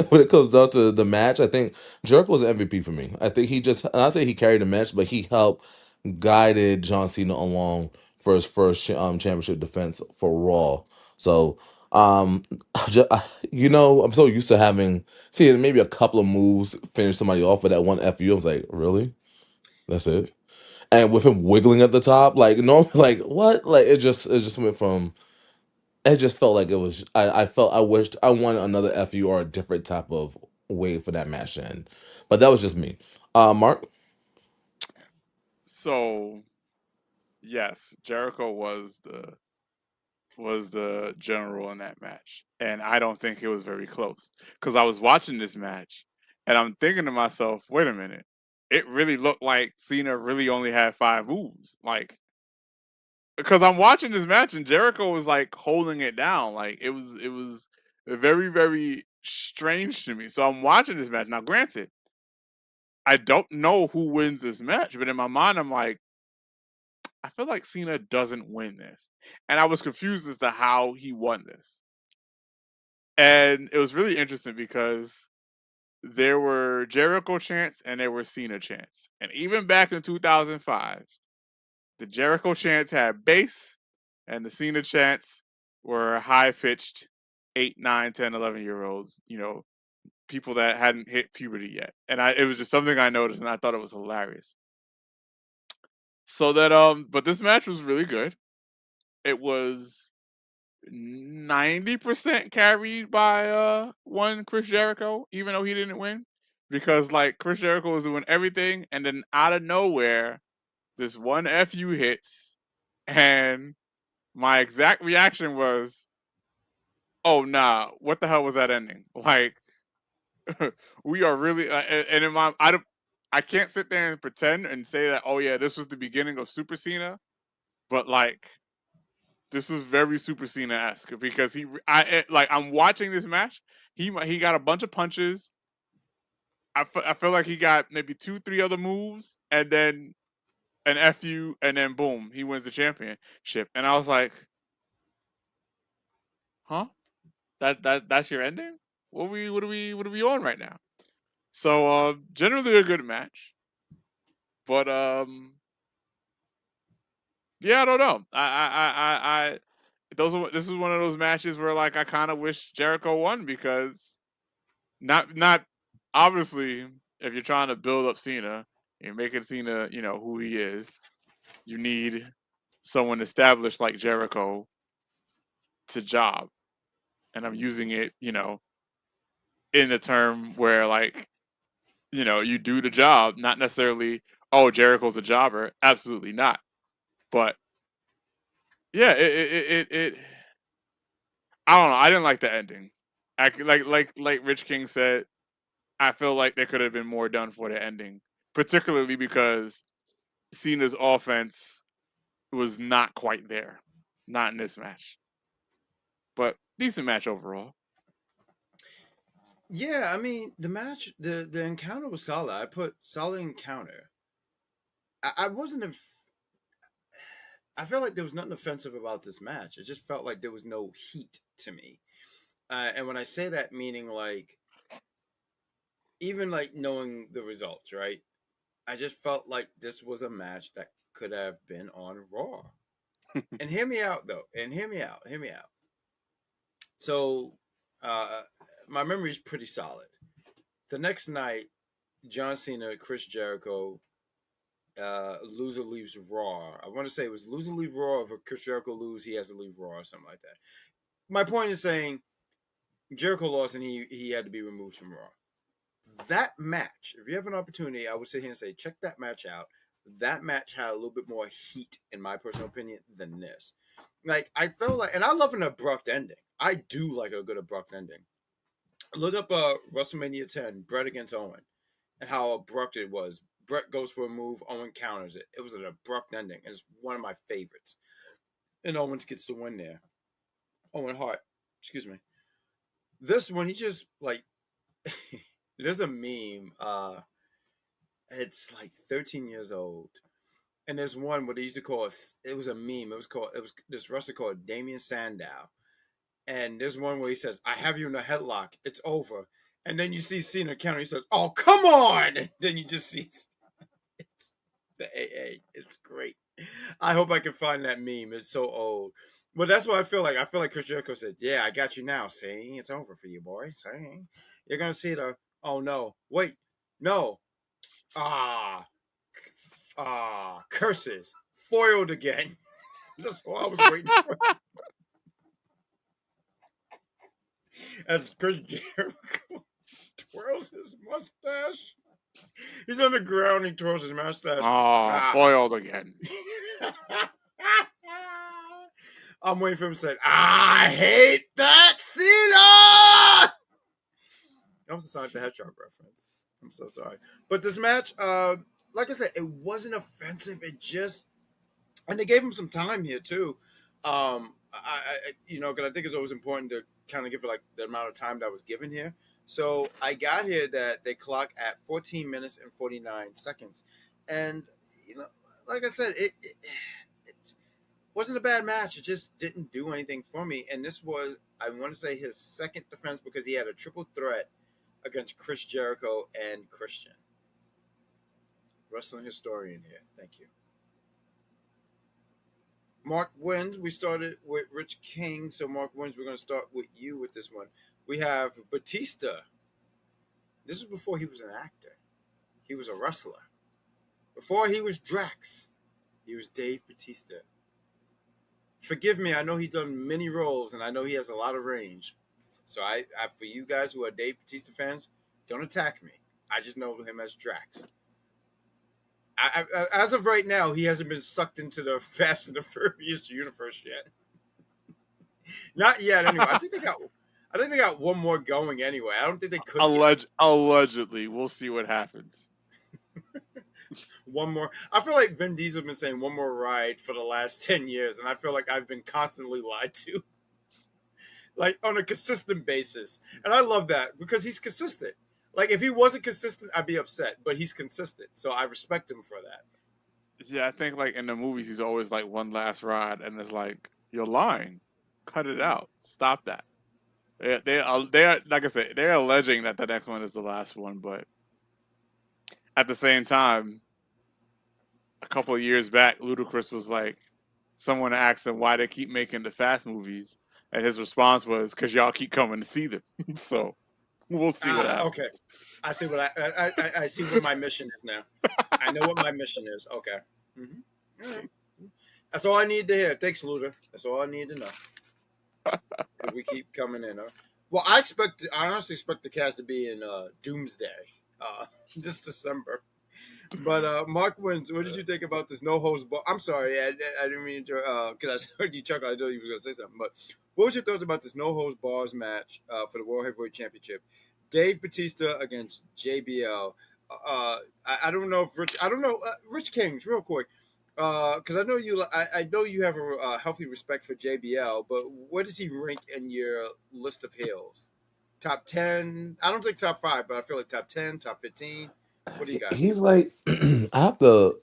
when it comes down to the match, I think Jericho was an MVP for me. I think he just, and I say he carried the match, but he helped guided John Cena along for his first championship defense for Raw. So, you know, I'm so used to having seeing maybe a couple of moves finish somebody off with that one FU. I was like, really? That's it? And with him wiggling at the top, like no, like what? Like it just went from it just felt like it was. I felt I wished I wanted another FU or a different type of way for that match to end. But that was just me. Mark. So, yes, Jericho was the general in that match, and I don't think it was very close because I was watching this match, and I'm thinking to myself, wait a minute, it really looked like Cena really only had 5 moves, like because I'm watching this match and Jericho was like holding it down, like it was very very strange to me. So I'm watching this match now. Granted, I don't know who wins this match, but in my mind, I'm like, I feel like Cena doesn't win this. And I was confused as to how he won this. And it was really interesting because there were Jericho chants and there were Cena chants. And even back in 2005, the Jericho chants had bass and the Cena chants were high pitched 8, 9, 10, 11-year olds, you know, people that hadn't hit puberty yet. And it was just something I noticed and I thought it was hilarious. So that but this match was really good. It was 90% carried by one Chris Jericho, even though he didn't win. Because like Chris Jericho was doing everything, and then out of nowhere, this one FU hits, and my exact reaction was, "Oh nah, what the hell was that ending?" Like, we are really, and in my, I can't sit there and pretend and say that, "Oh yeah, this was the beginning of Super Cena," but like, this was very Super Cena-esque because I'm watching this match. He got a bunch of punches, I feel like he got maybe 2-3 other moves, and then an FU, and then boom, he wins the championship. And I was like, huh? That's your ending? What are we on right now? So generally a good match. But yeah, I don't know. This is one of those matches where like I kind of wish Jericho won, because not obviously, if you're trying to build up Cena, you're making Cena, who he is, you need someone established like Jericho to job. And I'm using it, in the term where like, you do the job, not necessarily, oh, Jericho's a jobber. Absolutely not. But yeah, it I don't know. I didn't like the ending. Like Rich King said, I feel like there could have been more done for the ending, particularly because Cena's offense was not quite there, not in this match. But decent match overall. Yeah, I mean the match, the encounter was solid. I put solid encounter. I wasn't. I felt like there was nothing offensive about this match. It just felt like there was no heat to me. And when I say that, meaning like even like knowing the results, right? I just felt like this was a match that could have been on Raw. And hear me out though. And hear me out. Hear me out. So my memory is pretty solid. The next night, John Cena, Chris Jericho, loser leaves Raw. I want to say it was loser leave Raw. If Chris Jericho lose, he has to leave Raw or something like that. My point is saying Jericho lost and he had to be removed from Raw. That match, if you have an opportunity, I would sit here and say, check that match out. That match had a little bit more heat, in my personal opinion, than this. Like, I felt like, and I love an abrupt ending. I do like a good abrupt ending. Look up WrestleMania 10, Bret against Owen, and how abrupt it was. Bret goes for a move, Owen counters it. It was an abrupt ending. It's one of my favorites. And Owens gets the win there. Owen Hart, excuse me. This one, he just, like, there's a meme. It's like 13 years old. And there's one what they used to call it was a meme. It was this wrestler called Damian Sandow. And there's one where he says, I have you in a headlock. It's over. And then you see Cena counter. He says, oh, come on. And then you just see it's the AA. It's great. I hope I can find that meme. It's so old. But that's what I feel like. I feel like Chris Jericho said, yeah, I got you now. See, it's over for you, boy. See, you're going to see the, oh, no. Wait, no. Curses. Foiled again. That's what I was waiting for. As Chris Jericho twirls his mustache. He's on the ground, he twirls his mustache. Foiled again. I'm waiting for him to say, I hate that Cena! That was a Sonic the Hedgehog reference. I'm so sorry. But this match, like I said, it wasn't offensive. It just, and they gave him some time here too. Because I think it's always important to kind of give it like the amount of time that was given here. So I got here that they clock at 14 minutes and 49 seconds. And, like I said, it wasn't a bad match. It just didn't do anything for me. And this was, I want to say, his second defense because he had a triple threat against Chris Jericho and Christian. Wrestling historian here. Thank you. Mark wins. We started with Rich King. So Mark wins. We're going to start with you with this one. We have Batista. This was before he was an actor. He was a wrestler. Before he was Drax, he was Dave Batista. Forgive me, I know he's done many roles, and I know he has a lot of range. So I for you guys who are Dave Batista fans, don't attack me. I just know him as Drax. As of right now, he hasn't been sucked into the Fast and the Furious universe yet. Not yet, anyway. I think they got one more going anyway. I don't think they could. Allegedly, we'll see what happens. One more. I feel like Vin Diesel has been saying one more ride for the last 10 years, and I feel like I've been constantly lied to. Like, on a consistent basis. And I love that, because he's consistent. Like if he wasn't consistent, I'd be upset. But he's consistent, so I respect him for that. Yeah, I think like in the movies, he's always like one last ride, and it's like you're lying. Cut it out. Stop that. They are like I said, they're alleging that the next one is the last one, but at the same time, a couple of years back, Ludacris was like, someone asked him why they keep making the Fast movies, and his response was, "Because y'all keep coming to see them." So we'll see what happens. Okay, I see what I see what my mission is now. I know what my mission is. Okay, right. That's all I need to hear. Thanks, Luda. That's all I need to know. We keep coming in. Well, I honestly expect the cast to be in Doomsday this December. But Mark Wins, what did you think about this no holds bar? I'm sorry, I didn't mean to because I heard you chuckle. I know you were going to say something. But what was your thoughts about this no holds bars match for the World Heavyweight Championship? Dave Batista against JBL. I don't know if Rich Kings, real quick, because I know you. I know you have a healthy respect for JBL, but where does he rank in your list of heels? Top 10? I don't think top 5, but I feel like top 10, top 15. What do you got? He's like, I have to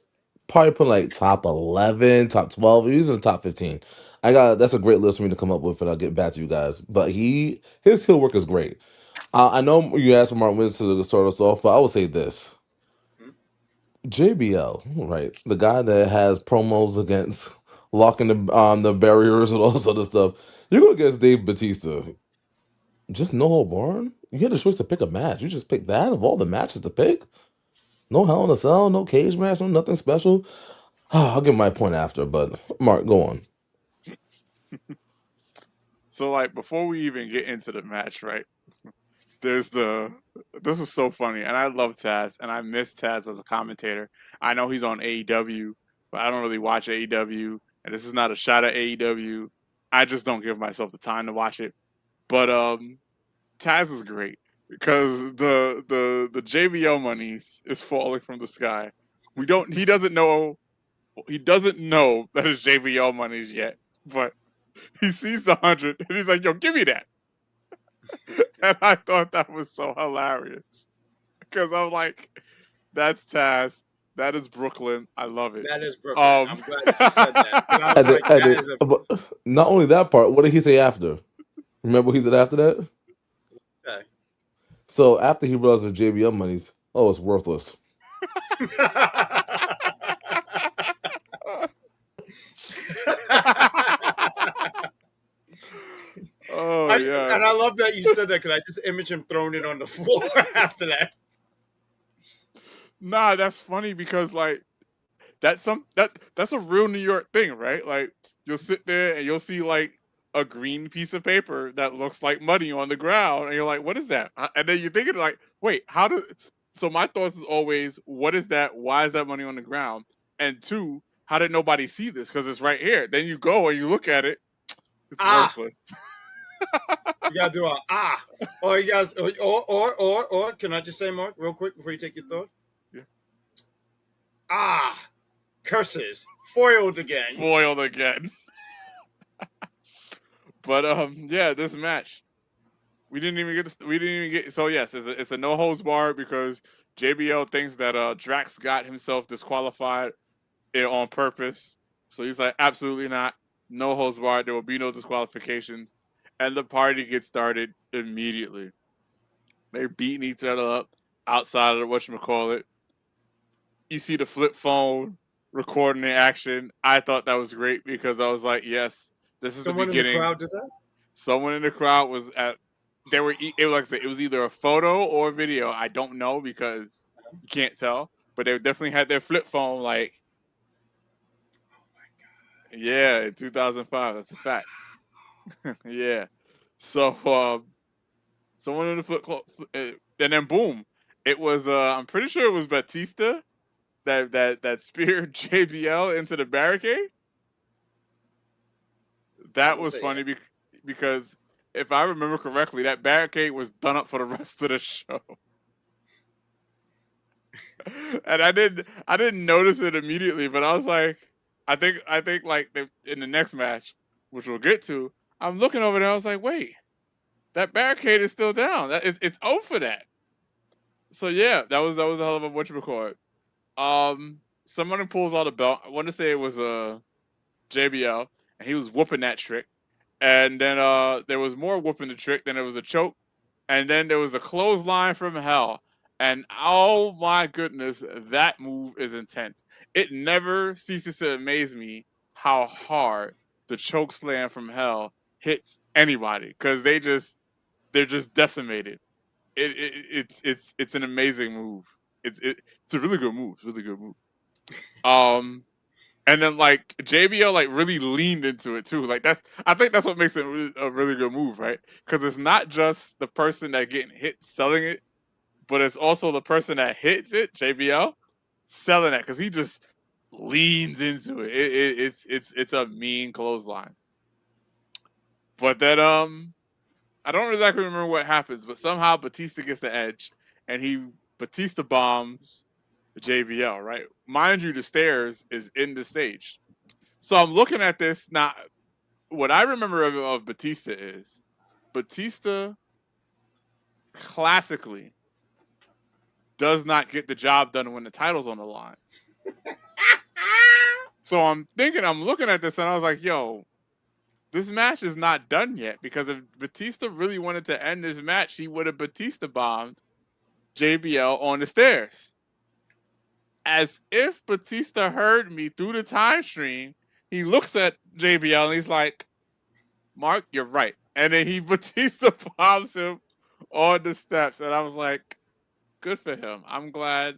probably put like top 11, top 12. He's in the top 15. That's a great list for me to come up with, and I'll get back to you guys. But his heel work is great. I know you asked for Mark Winston to start us off, but I will say this. Hmm? JBL, right? The guy that has promos against locking the barriers and all this other stuff. You're going against Dave Batista. Just no hold barn? You had a choice to pick a match. You just picked that of all the matches to pick? No Hell in a Cell, no cage match, no nothing special. I'll give my point after, but Mark, go on. So like before we even get into the match, right? This is so funny, and I love Taz, and I miss Taz as a commentator. I know he's on AEW, but I don't really watch AEW, and this is not a shot at AEW. I just don't give myself the time to watch it. But Taz is great because the JBL monies is falling from the sky. He doesn't know that it's JBL monies yet, but he sees the 100 and he's like, "Yo, give me that." And I thought that was so hilarious because I'm like, "That's Taz. That is Brooklyn. I love it." That is Brooklyn. I'm glad that you said that. I was like, but not only that part, what did he say after? Remember what he said after that? Okay. So after he realized the JBL monies, it's worthless. Yeah. And I love that you said that because I just imaged him throwing it on the floor after that. Nah, that's funny because like that's a real New York thing, right? Like you'll sit there and you'll see like a green piece of paper that looks like money on the ground, and you're like, "What is that?" And then you're thinking like, "Wait, how does?" So my thoughts is always, "What is that? Why is that money on the ground?" And two, how did nobody see this? Because it's right here. Then you go and you look at it. It's worthless. You gotta do or you guys, or can I just say, Mark, real quick before you take your thought? Yeah. Curses, foiled again. But yeah, this match, we didn't even get. So yes, it's a no holds barred because JBL thinks that Drax got himself disqualified on purpose. So he's like, absolutely not. No holds barred. There will be no disqualifications. And the party gets started immediately. They're beating each other up outside of the whatchamacallit. You see the flip phone recording the action. I thought that was great because I was like, yes, this is Someone the beginning. In the crowd did that? Someone in the crowd was at. They were. It was either a photo or a video. I don't know because you can't tell. But they definitely had their flip phone like. Oh my God. Yeah, in 2005. That's a fact. Yeah. So someone in the flip, and then boom, it was. I'm pretty sure it was Batista that speared JBL into the barricade. That was funny because if I remember correctly, that barricade was done up for the rest of the show. And I didn't notice it immediately, but I was like, I think like in the next match, which we'll get to, I'm looking over there. I was like, wait, that barricade is still down. It's for that. So yeah, that was a hell of a whatchamacallit. Someone who pulls out a belt. I want to say it was JBL, and he was whooping that trick. And then there was more whooping the trick. Then there was a choke, and then there was a clothesline from hell. And oh my goodness, that move is intense. It never ceases to amaze me how hard the choke slam from hell hits anybody, because they're just decimated. It's an amazing move. It's a really good move. It's a really good move. And then like JBL like really leaned into it too. Like I think that's what makes it a really good move, right? Because it's not just the person that getting hit selling it, but it's also the person that hits it, JBL, selling it, because he just leans into it. It's a mean clothesline. But then I don't exactly remember what happens, but somehow Batista gets the edge, and Batista bombs JBL, right? Mind you, the stairs is in the stage. So I'm looking at this now. What I remember of Batista is Batista classically does not get the job done when the title's on the line. So I'm looking at this, and I was like, yo, this match is not done yet, because if Batista really wanted to end this match, he would have Batista bombed JBL on the stairs. As if Batista heard me through the time stream, he looks at JBL and he's like, Mark, you're right. And then he Batista bombs him on the steps. And I was like, good for him. I'm glad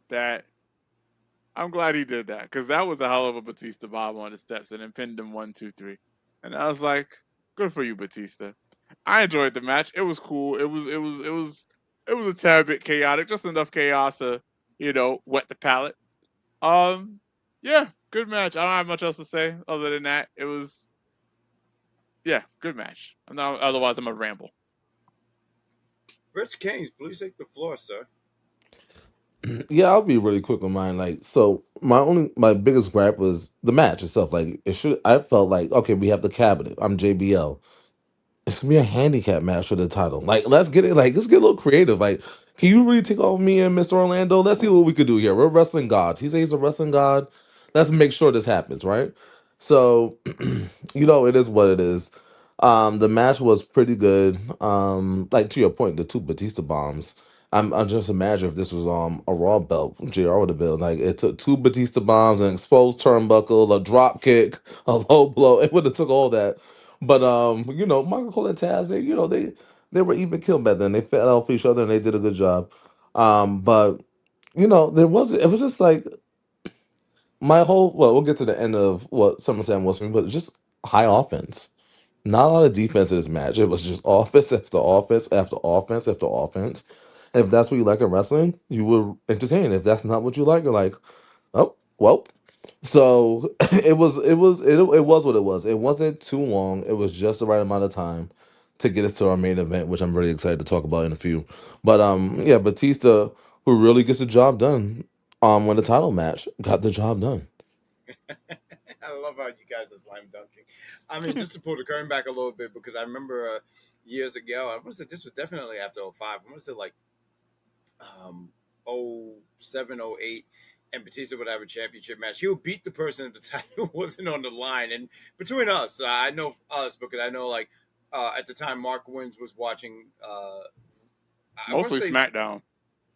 he did that, because that was a hell of a Batista bomb on the steps, and then pinned him 1, 2, 3. And I was like, good for you, Batista. I enjoyed the match. It was cool. It was a tad bit chaotic, just enough chaos to, wet the palate. Yeah, good match. I don't have much else to say other than that. It was, yeah, good match. Otherwise, I'm a ramble. Rich Kings, please take the floor, sir. Yeah, I'll be really quick with mine. Like, so my biggest gripe was the match itself. Like, I felt like, okay, we have the cabinet. I'm JBL. It's gonna be a handicap match for the title. Like, let's get it. Like, let's get a little creative. Like, can you really take off me and Mr. Orlando? Let's see what we could do here. We're wrestling gods. He says he's a wrestling god. Let's make sure this happens, right? So, it is what it is. The match was pretty good. Like, to your point, the two Batista bombs. I'm just imagine if this was a Raw belt, JR would have been like, it took two Batista bombs, an exposed turnbuckle, a drop kick, a low blow. It would have took all that. But Michael Cole and Taz, they were even killed back then. They fed off each other and they did a good job. But it was just like we'll get to the end of what SummerSlam was for me, but just high offense. Not a lot of defense in this match. It was just offense after offense after offense after offense. And if that's what you like in wrestling, you will entertain. If that's not what you like, you're like, oh, well. So it was what it was. It wasn't too long. It was just the right amount of time to get us to our main event, which I'm really excited to talk about in a few. But yeah, Batista, who really gets the job done, when the title match got the job done. I love how you guys are slam dunking. I mean, just to pull the curtain back a little bit, because I remember years ago, I want to say this was definitely after 05. I want to say like 07, 08, and Batista would have a championship match. He would beat the person at the title wasn't on the line. And between us, I know us because I know like at the time Mark Wins was watching mostly SmackDown.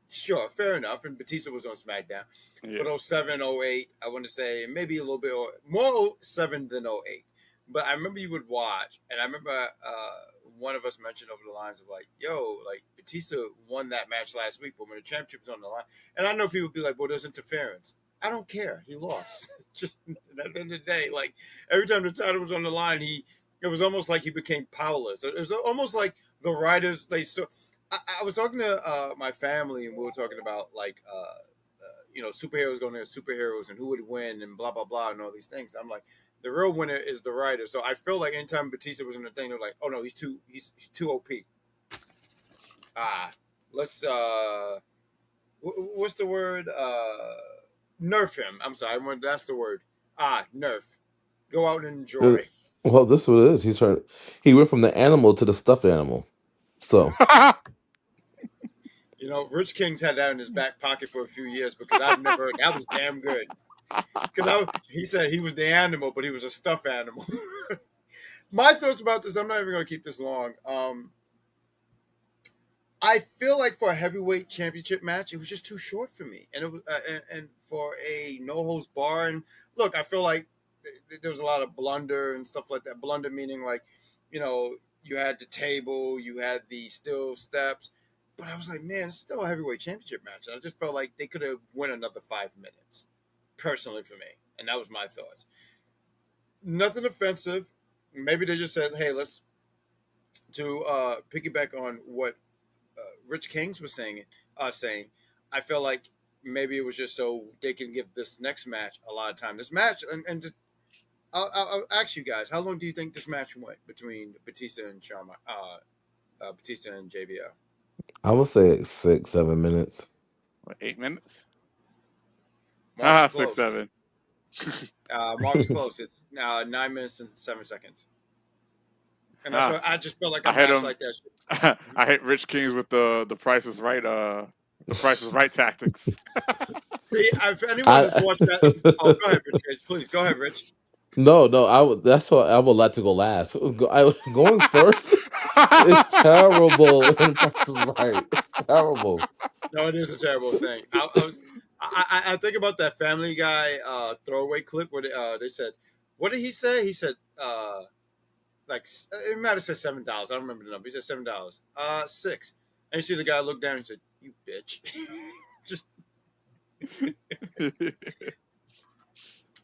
Sure, fair enough. And Batista was on SmackDown. Yeah. But 07, 08, I want to say maybe a little bit more 07 than 08. But I remember you would watch, and I remember one of us mentioned over the lines of like, yo, like Batista won that match last week, but when the championship was on the line, and I know people be like, well, there's interference. I don't care. He lost. Just at the end of the day, like every time the title was on the line, it was almost like he became powerless. It was almost like the writers, I was talking to my family, and we were talking about like superheroes going against superheroes and who would win and blah blah blah and all these things. I'm like, the real winner is the writer. So I feel like anytime Batista was in the thing, they're like, oh no, he's too OP. Let's what's the word? Nerf him. I'm sorry, that's the word. Nerf. Go out and enjoy. Well, this is what it is. He went from the animal to the stuffed animal. So Rich King's had that in his back pocket for a few years because I've never heard that was damn good. Because he said he was the animal, but he was a stuffed animal. My thoughts about this, I'm not even going to keep this long. I feel like for a heavyweight championship match, it was just too short for me, and it was, and for a no holds bar. And look, I feel like there was a lot of blunder and stuff like that. Blunder meaning like, you had the table, you had the steel steps, but I was like, man, it's still a heavyweight championship match. And I just felt like they could have won another 5 minutes, personally for me, and that was my thoughts. Nothing offensive. Maybe they just said, hey, let's piggyback on what Rich Kings was saying. I feel like maybe it was just so they can give this next match a lot of time. This match, and just, I'll ask you guys, how long do you think this match went between Batista and Batista and JBL? I would say 6, 7 minutes. What, 8 minutes? Mark's 6, close. 7. Mark's close. It's 9 minutes and 7 seconds. And that's what, I just feel like a match like that. I hit Rich Kings with the Price is Right tactics. See, if anyone has watched that, go ahead, Rich. Please go ahead, Rich. No, that's what I would like to go last. Going first is terrible. And Price is Right. It's terrible. No, it is a terrible thing. I think about that Family Guy throwaway clip where they said, what did he say? He said, like, it might have said $7. I don't remember the number. He said $7. 6. And you see the guy look down and said, "You bitch." Just.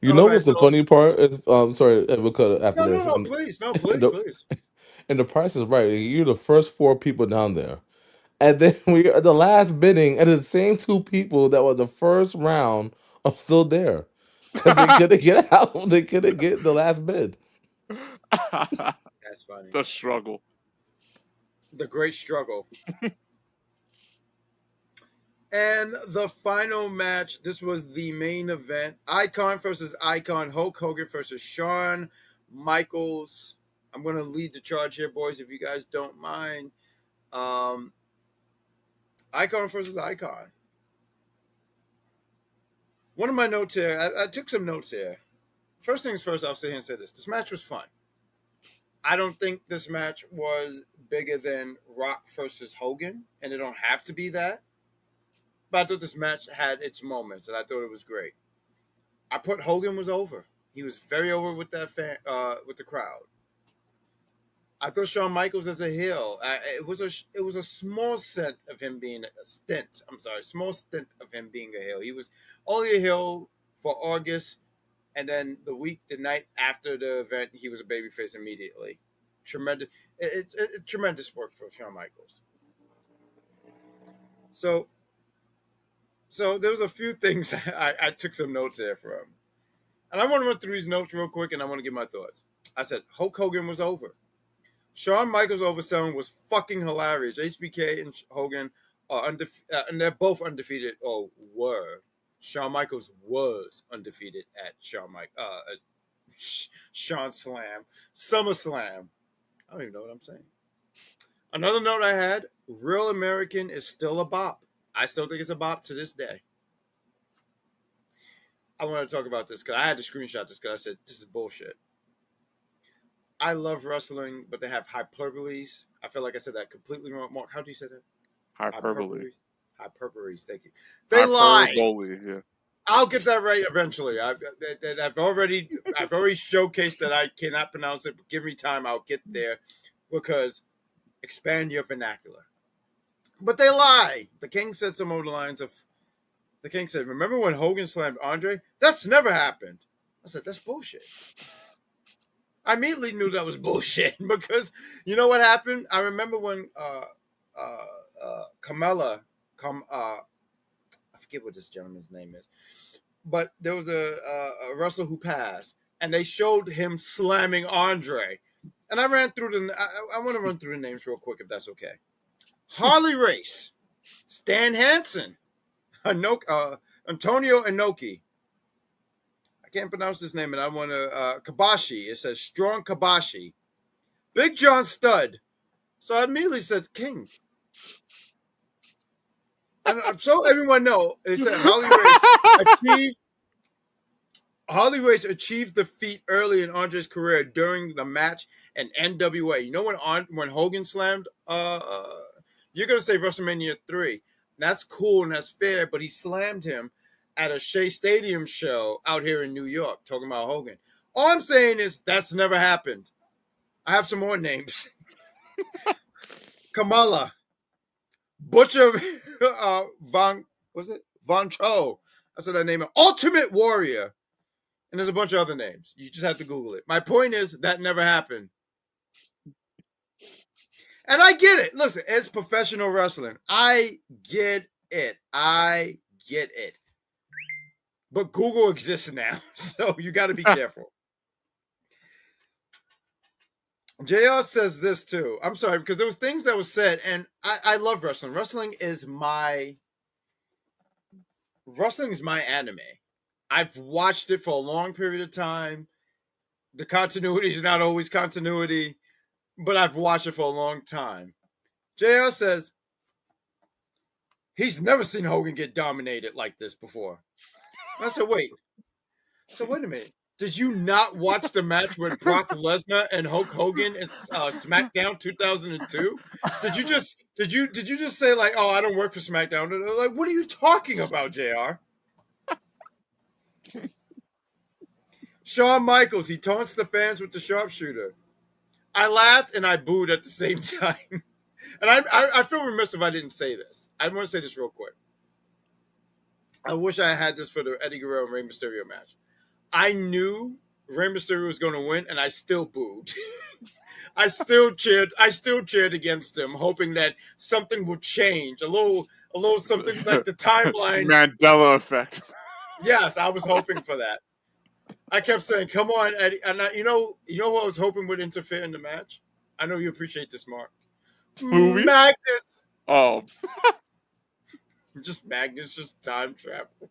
You know what's the funny part is? Sorry, we'll cut it after this. No, please, please. And the Price is Right. You're the first 4 people down there, and then we are the last bidding, and the same 2 people that were the first round are still there because they couldn't get out. They couldn't get the last bid. That's funny. The struggle. The great struggle. And the final match, this was the main event. Icon versus Icon. Hulk Hogan versus Shawn Michaels. I'm going to lead the charge here, boys, if you guys don't mind. Icon versus Icon. One of my notes here, I took some notes here. First things first, I'll sit here and say this. This match was fun. I don't think this match was bigger than Rock versus Hogan, and it don't have to be that. But I thought this match had its moments, and I thought it was great. I put Hogan was over. He was very over with that with the crowd. I thought Shawn Michaels as a heel. It was a small stint of him being small stint of him being a heel. He was only a heel for August, and then the night after the event, he was a babyface immediately. Tremendous, tremendous work for Shawn Michaels. So there was a few things I took some notes here from. And I want to run through these notes real quick, and I want to give my thoughts. I said, Hulk Hogan was over. Shawn Michaels overselling was fucking hilarious. HBK and Hogan are undefeated, and they're both undefeated, or were. Shawn Michaels was undefeated at Shawn Slam. SummerSlam. I don't even know what I'm saying. Another note I had, Real American is still a bop. I still think it's a bop to this day. I want to talk about this because I had to screenshot this because I said, this is bullshit. I love wrestling, but they have hyperboles. I feel like I said that completely wrong. Mark, how do you say that? Hyperbole. Hyperboles, thank you. They lie. Yeah. I'll get that right eventually. I've already showcased that I cannot pronounce it, but give me time. I'll get there because expand your vernacular. But they lie. The King said some of the lines of, the King said, remember when Hogan slammed Andre? That's never happened. I said, that's bullshit. I immediately knew that was bullshit because you know what happened? I remember when Carmella, I forget what this gentleman's name is, but there was a wrestler who passed, and they showed him slamming Andre. And I ran through I want to run through the names real quick if that's okay. Harley Race, Stan Hansen, Antonio Inoki. I can't pronounce this name, and I want to Kabashi. It says Strong Kabashi, Big John Studd. So I immediately said King. So everyone know, they said Harley Race achieved the feat early in Andre's career during the match in NWA. You know when Hogan slammed you're gonna say WrestleMania 3. That's cool and that's fair, but he slammed him at a Shea Stadium show out here in New York, talking about Hogan. All I'm saying is that's never happened. I have some more names. Kamala, Butcher Von Cho. I said that name. Ultimate Warrior. And there's a bunch of other names. You just have to Google it. My point is that never happened. And I get it. Listen, it's professional wrestling. I get it. But Google exists now, so you got to be careful. JR says this too. I'm sorry, because there was things that was said, and I love wrestling. Wrestling is my anime. I've watched it for a long period of time. The continuity is not always continuity, but I've watched it for a long time. JR says he's never seen Hogan get dominated like this before. I said, wait. So wait a minute. Did you not watch the match with Brock Lesnar and Hulk Hogan in SmackDown 2002? Did you just say like, oh, I don't work for SmackDown? Like, what are you talking about, JR? Shawn Michaels, he taunts the fans with the sharpshooter. I laughed and I booed at the same time. And I feel remiss if I didn't say this. I want to say this real quick. I wish I had this for the Eddie Guerrero and Rey Mysterio match. I knew Rey Mysterio was going to win, and I still booed. I still cheered against him, hoping that something would change. A little something like the timeline. Mandela effect. Yes, I was hoping for that. I kept saying, "Come on, Eddie!" And you know who I was hoping would interfere in the match. I know you appreciate this, Mark. Movie? Magnus. Oh, just Magnus, just time travel.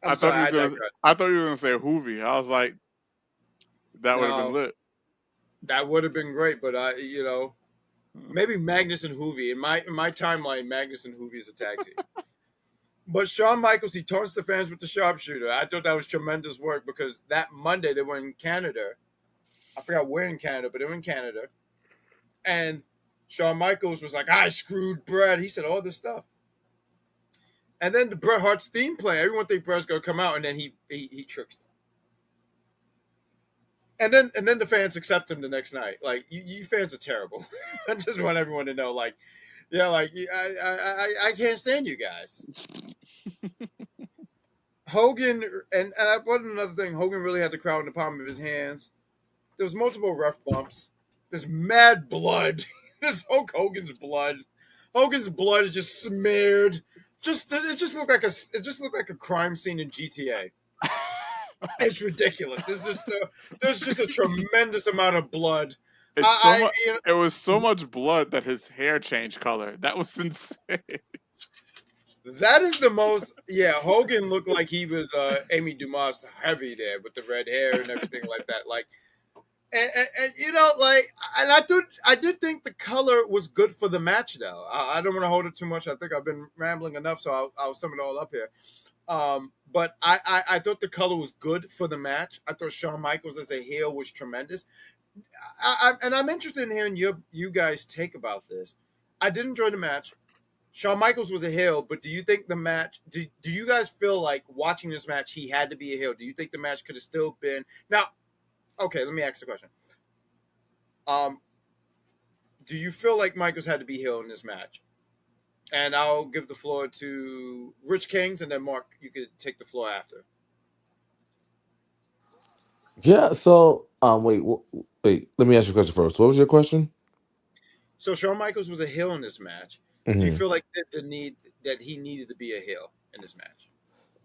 I thought you were going to say Hoovy. I was like, that would have been lit. That would have been great, but maybe Magnus and Hoovy. In my timeline, Magnus and Hoovy is a tag team. But Shawn Michaels, he taunts the fans with the sharpshooter. I thought that was tremendous work because that Monday they were in Canada. I forgot where in Canada, but they were in Canada. And Shawn Michaels was like, I screwed Bret. He said all this stuff. And then the Bret Hart's theme play. Everyone thinks Bret's going to come out, and then he tricks them. And then the fans accept him the next night. Like, you fans are terrible. I just want everyone to know, like, yeah, like, I can't stand you guys. Hogan, and I put another thing, Hogan really had the crowd in the palm of his hands. There was multiple ref bumps. There's mad blood. There's Hulk Hogan's blood. Hogan's blood is just smeared. It just looked like a crime scene in GTA. It's ridiculous. There's just a tremendous amount of blood. It was so much blood that his hair changed color. That was insane. That is the most. Yeah, Hogan looked like he was Amy Dumas heavy there with the red hair and everything like that. Like, and I did think the color was good for the match though. I don't want to hold it too much. I think I've been rambling enough, so I'll sum it all up here. But I thought the color was good for the match. I thought Shawn Michaels as a heel was tremendous. And I'm interested in hearing you guys' take about this. I did enjoy the match. Shawn Michaels was a heel, but do you think the match? Do you guys feel like watching this match he had to be a heel? Do you think the match could have still been now? Okay, let me ask the question. Do you feel like Michaels had to be heel in this match? And I'll give the floor to Rich Kings, and then Mark, you could take the floor after. Yeah. So, wait. Let me ask you a question first. What was your question? So Shawn Michaels was a heel in this match. Do you feel like that he needed to be a heel in this match?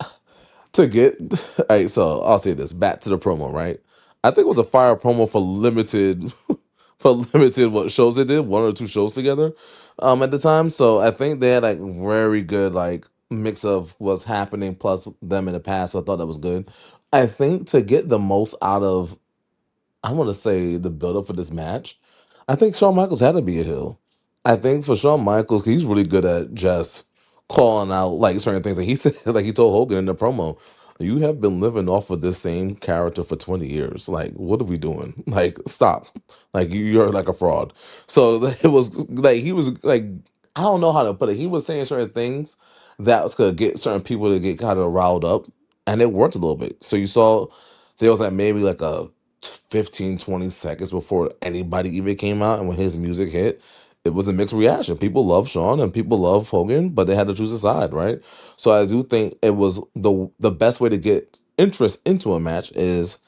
All right, so I'll say this. Back to the promo, right? I think it was a fire promo for limited what shows they did, 1 or 2 shows together at the time. So I think they had like very good like mix of what's happening plus them in the past. So I thought that was good. I think to get the most out of, I want to say, the build up for this match, I think Shawn Michaels had to be a heel. I think for Shawn Michaels, he's really good at just calling out like certain things. Like he said, like he told Hogan in the promo, "You have been living off of this same character for 20 years. Like, what are we doing? Like, stop. Like, you're like a fraud." So it was like he was like, I don't know how to put it. He was saying certain things that was gonna get certain people to get kind of riled up, and it worked a little bit. So you saw there was like maybe like a 15, 20 seconds before anybody even came out, and when his music hit, it was a mixed reaction. People love Shawn and people love Hogan, but they had to choose a side, right? So I do think it was the best way to get interest into a match is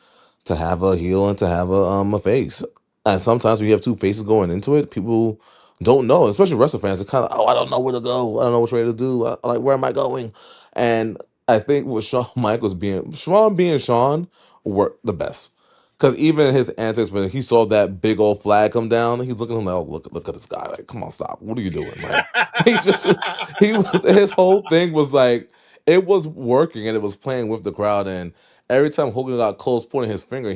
to have a heel and to have a face. And sometimes when you have two faces going into it, people don't know, especially wrestling fans. They're kind of, oh, I don't know where to go. I don't know which way to do. Like, where am I going? And I think with Shawn Michaels being Shawn worked the best. Because even his antics when he saw that big old flag come down, he's looking at him like, oh, look at this guy. Like, come on, stop. What are you doing? Like, he just he was his whole thing was like it was working and it was playing with the crowd. And every time Hogan got close, pointing his finger,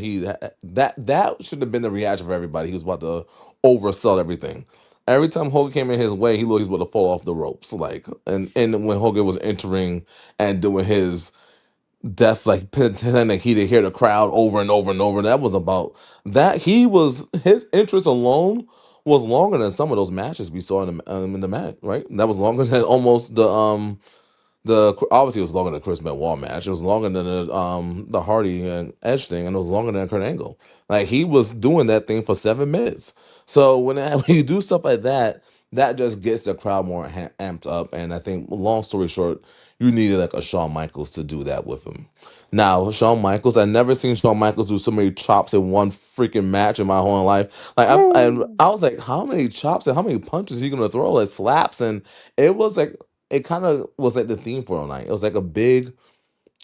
that should have been the reaction for everybody. He was about to oversell everything. Every time Hogan came in his way, he looked he was about to fall off the ropes. Like, and when Hogan was entering and doing his deaf, like pretending he did hear the crowd over and over and over, that was about that. He was his interest alone was longer than some of those matches we saw in the match. Right, that was longer than almost the obviously it was longer than the Chris Benoit match. It was longer than the Hardy and Edge thing, and it was longer than Kurt Angle. Like he was doing that thing for 7 minutes. So when when you do stuff like that, that just gets the crowd more amped up. And I think, long story short, you needed like a Shawn Michaels to do that with him. Now Shawn Michaels, I never seen Shawn Michaels do so many chops in one freaking match in my whole life. Like Woo! I was like, how many chops and how many punches is he gonna throw? Like slaps, and it was like it kind of was like the theme for tonight. It was like a big.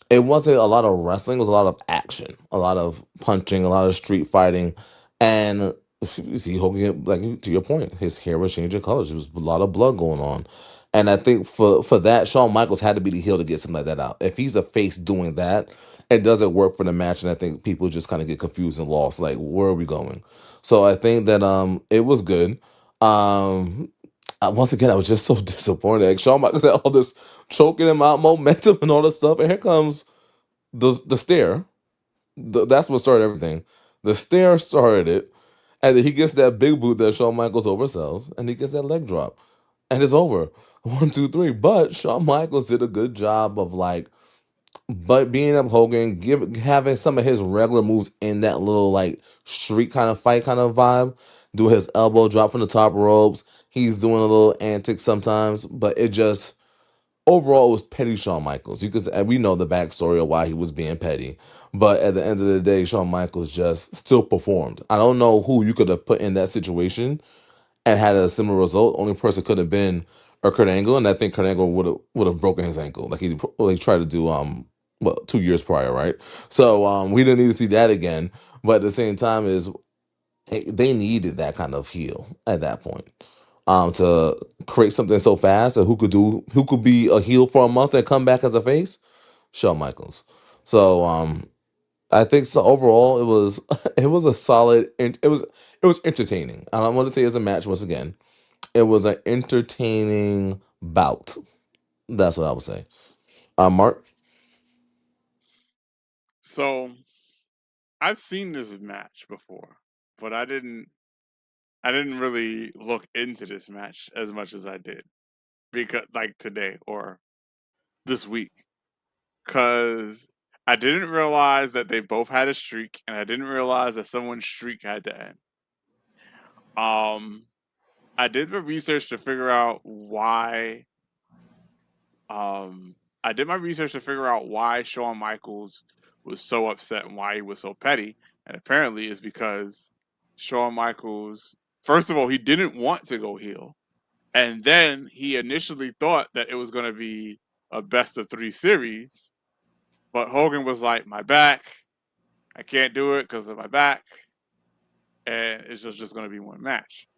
It wasn't a lot of wrestling. It was a lot of action, a lot of punching, a lot of street fighting, and you see Hogan. Like to your point, his hair was changing colors. There was a lot of blood going on, and I think for that, Shawn Michaels had to be the heel to get something like that out. If he's a face doing that, it doesn't work for the match, and I think people just kind of get confused and lost. Like, where are we going? So I think that it was good. Um, once again, I was just so disappointed. Like, Shawn Michaels had all this choking him out, momentum, and all this stuff, and here comes the stare. That's what started everything. The stare started it, and then he gets that big boot that Shawn Michaels oversells, and he gets that leg drop, and it's over. 1, 2, 3. But Shawn Michaels did a good job of like, but being up Hogan, having some of his regular moves in that little like street kind of fight kind of vibe. Do his elbow drop from the top ropes. He's doing a little antics sometimes, but it just overall it was petty Shawn Michaels. You could, and we know the backstory of why he was being petty, but at the end of the day, Shawn Michaels just still performed. I don't know who you could have put in that situation and had a similar result. Only person could have been or Kurt Angle, and I think Kurt Angle would have broken his ankle like he tried to do 2 years prior, right? So we didn't need to see that again. But at the same time, is they needed that kind of heel at that point. To create something so fast, and who could be a heel for a month and come back as a face? Shawn Michaels. So I think so overall it was it was a solid it was entertaining. I don't want to say it was a match once again. It was an entertaining bout. That's what I would say. Mark. So I've seen this match before, but I didn't really look into this match as much as I did because like today or this week because I didn't realize that they both had a streak and I didn't realize that someone's streak had to end. Um I did the research to figure out why I did my research to figure out why Shawn Michaels was so upset and why he was so petty. And apparently it's because Shawn Michaels, first of all, he didn't want to go heel. And then he initially thought that it was going to be a best of 3 series. But Hogan was like, my back, I can't do it because of my back. And it's just going to be one match.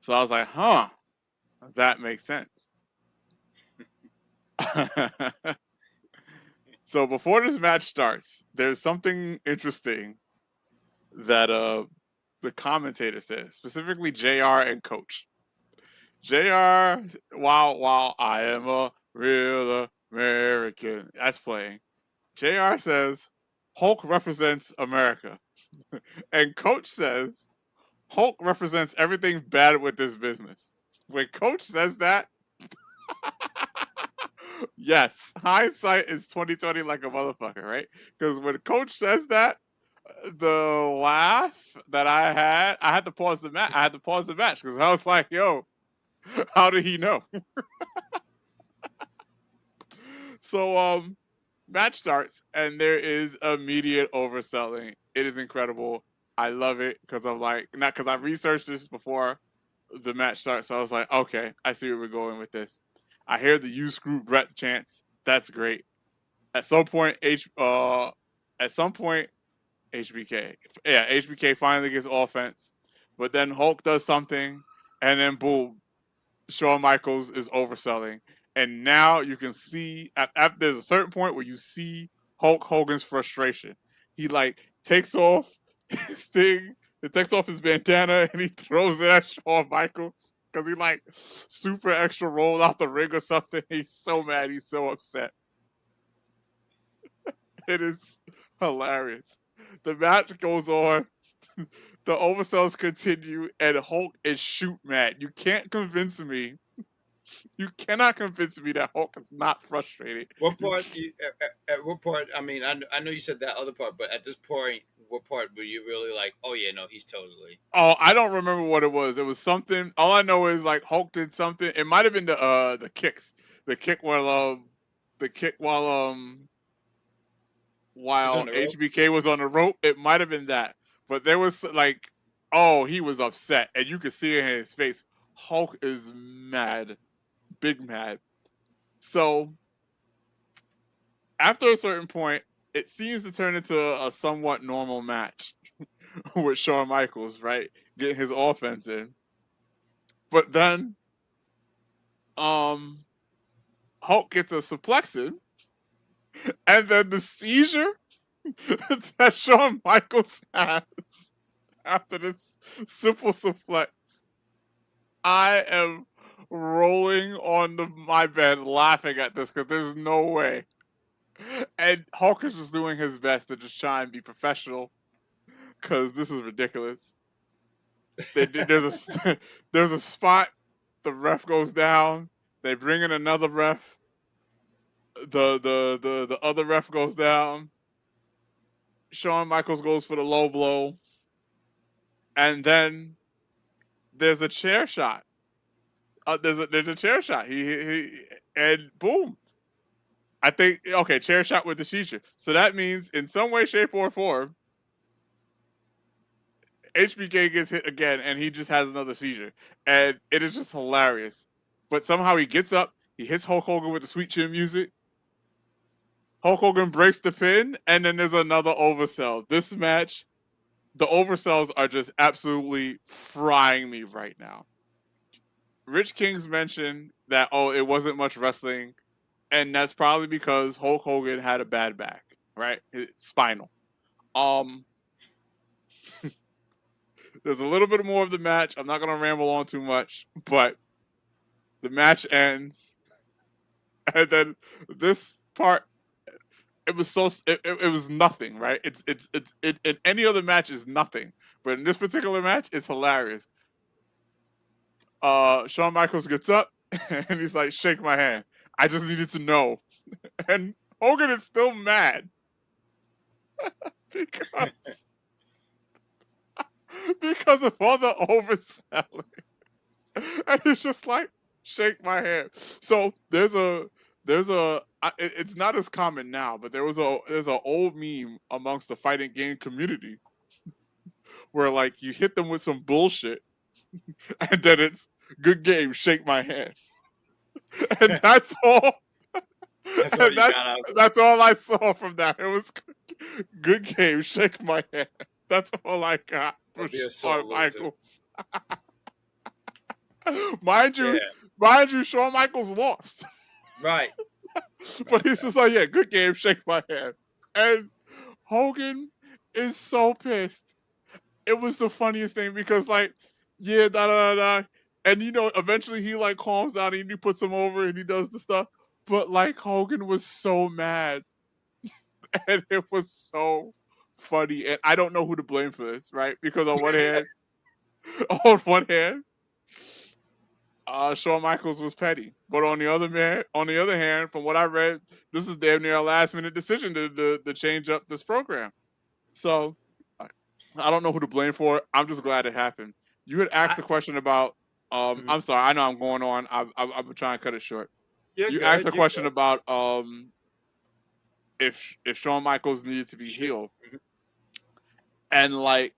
So I was like, huh, that makes sense. So before this match starts, there's something interesting that the commentator says, specifically JR and Coach. JR, while I am a real American, that's playing. JR says, Hulk represents America. And Coach says, Hulk represents everything bad with this business. When Coach says that, yes, hindsight is 2020 like a motherfucker, right? Because when Coach says that, the laugh that I had to pause the match. I had to pause the match because I was like, "Yo, how did he know?" So, match starts and there is immediate overselling. It is incredible. I love it because I'm like, not because I researched this before the match starts, so I was like, okay, I see where we're going with this. I hear the "You screw Brett" chants. That's great. At some point, HBK, HBK finally gets offense, but then Hulk does something, and then boom, Shawn Michaels is overselling, and now you can see after there's a certain point where you see Hulk Hogan's frustration. He like takes off his thing, he takes off his bandana, and he throws it at Shawn Michaels because he like super extra rolled out the ring or something. He's so mad, he's so upset. It is hilarious. The match goes on. The oversells continue, and Hulk is shoot mad. You can't convince me. You cannot convince me that Hulk is not frustrated. What part? At what part? I mean, I know you said that other part, but at this point, what part were you really like? Oh yeah, no, he's totally. Oh, I don't remember what it was. It was something. All I know is like Hulk did something. It might have been the kicks. The kick while HBK was on the rope. It might have been that. But there was like, oh, he was upset. And you could see it in his face. Hulk is mad. Big mad. So, after a certain point, it seems to turn into a somewhat normal match with Shawn Michaels, right? Getting his offense in. But then, Hulk gets a suplex in. And then the seizure that Shawn Michaels has after this simple suplex. I am rolling on my bed laughing at this because there's no way. And Hulk is just doing his best to just try and be professional because this is ridiculous. There's a spot, the ref goes down, they bring in another ref, the other ref goes down, Shawn Michaels goes for the low blow, and then there's a chair shot. There's a chair shot. He and boom. I think okay, chair shot with the seizure. So that means in some way, shape, or form, HBK gets hit again, and he just has another seizure, and it is just hilarious. But somehow he gets up, he hits Hulk Hogan with the sweet chin music. Hulk Hogan breaks the pin, and then there's another oversell. This match, the oversells are just absolutely frying me right now. Rich King's mentioned that, oh, it wasn't much wrestling, and that's probably because Hulk Hogan had a bad back, right? Spinal. There's a little bit more of the match. I'm not going to ramble on too much, but the match ends. And then this part, it was nothing, right? It in any other match is nothing. But in this particular match, it's hilarious. Shawn Michaels gets up and he's like, shake my hand. I just needed to know. And Hogan is still mad. because of all the overselling. And it's just like, shake my hand. So it's not as common now, but there's an old meme amongst the fighting game community where like you hit them with some bullshit and then it's good game, shake my hand. And that's all. That's all I saw from that. It was good game, shake my hand. That's all I got from Shawn Michaels. Mind you, Shawn Michaels lost. Right. But he's just like, yeah, good game, shake my hand. And Hogan is so pissed. it was the funniest thing because like, yeah, da da da, and eventually he like calms down and he puts him over and he does the stuff. But like Hogan was so mad, and it was so funny, and I don't know who to blame for this, right? Because on one hand, Shawn Michaels was petty, but on the other hand, from what I read, this is damn near a last minute decision to change up this program. So I don't know who to blame for it. I'm just glad it happened. You had asked a question about. I'm sorry. I know I'm going on. I'm trying to cut it short. Yeah, You go asked ahead, a question about if Shawn Michaels needed to be healed, and like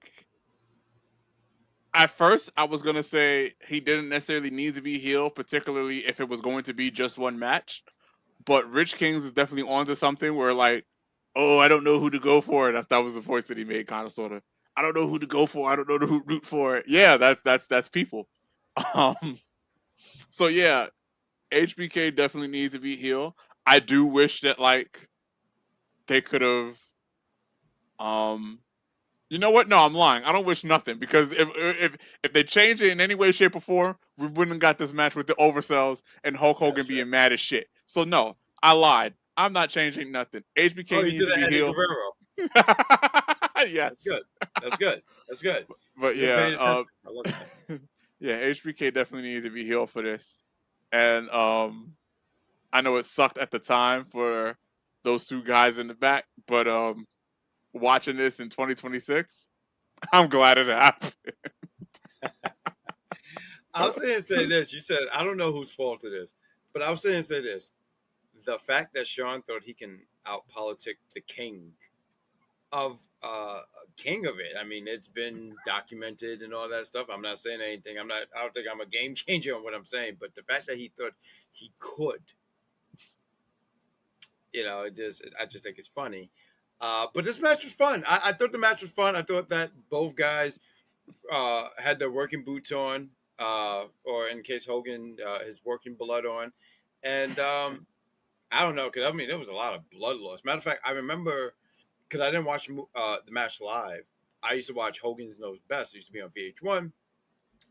at first I was gonna say he didn't necessarily need to be healed, particularly if it was going to be just one match. But Rich Kings is definitely onto something where like, oh, I don't know who to go for. That was the voice that he made, kind of sort of. I don't know who to go for. I don't know who to root for. Yeah, that's people. So yeah, HBK definitely needs to be healed. I do wish that like they could have. You know what? No, I'm lying. I don't wish nothing because if they change it in any way, shape, or form, we wouldn't have got this match with the oversells and Hulk Hogan being mad as shit. So no, I lied. I'm not changing nothing. HBK needs to be healed. Yes, that's good. That's good. That's good. But You're yeah, I love that. yeah, HBK definitely needs to be healed for this, and I know it sucked at the time for those two guys in the back, but watching this in 2026, I'm glad it happened. I'll say and say this. You said, I don't know whose fault it is, but I'll say and say this. The fact that Shawn thought he can outpolitic the king of it. I mean, it's been documented and all that stuff. I'm not saying anything. I don't think I'm a game changer on what I'm saying, but the fact that he thought he could, I just think it's funny. But this match was fun. I thought the match was fun. I thought that both guys had their working boots on, or in case Hogan, his working blood on. And I don't know, because I mean, there was a lot of blood loss. Matter of fact, I remember, because I didn't watch the match live. I used to watch Hogan's Knows Best. It used to be on VH1. I'm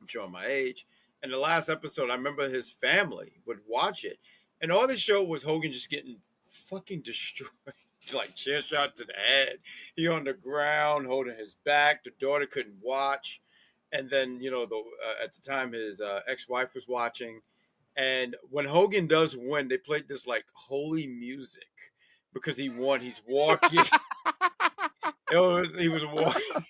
showing my age. And the last episode, I remember his family would watch it. And all they showed was Hogan just getting fucking destroyed. Like chair shot to the head. He on the ground holding his back. The daughter couldn't watch. And then, at the time, his ex-wife was watching. And when Hogan does win, they played this like holy music because he won. He's walking. He was walking.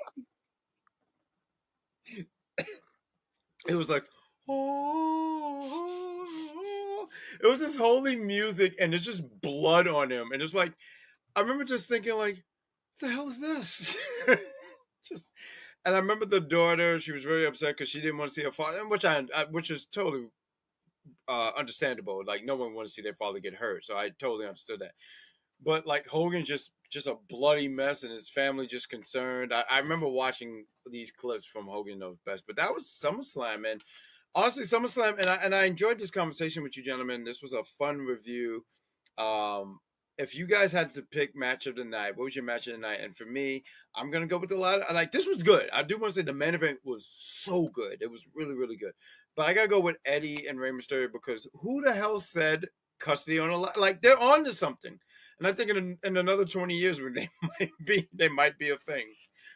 It was like, oh, it was this holy music, and there's just blood on him, and it's like, I remember just thinking like, what the hell is this? And I remember the daughter; she was very upset because she didn't want to see her father, which is totally understandable. Like no one wants to see their father get hurt, so I totally understood that. But like Hogan's just a bloody mess, and his family just concerned. I remember watching these clips from Hogan Knows Best, but that was SummerSlam, and honestly, SummerSlam, and I enjoyed this conversation with you, gentlemen. This was a fun review. If you guys had to pick match of the night, what was your match of the night? And for me, I'm gonna go with the ladder. Like this was good. I do want to say the main event was so good. It was really, really good. But I gotta go with Eddie and Rey Mysterio because who the hell said custody on a like they're on to something. And I think in another 20 years, they might be a thing.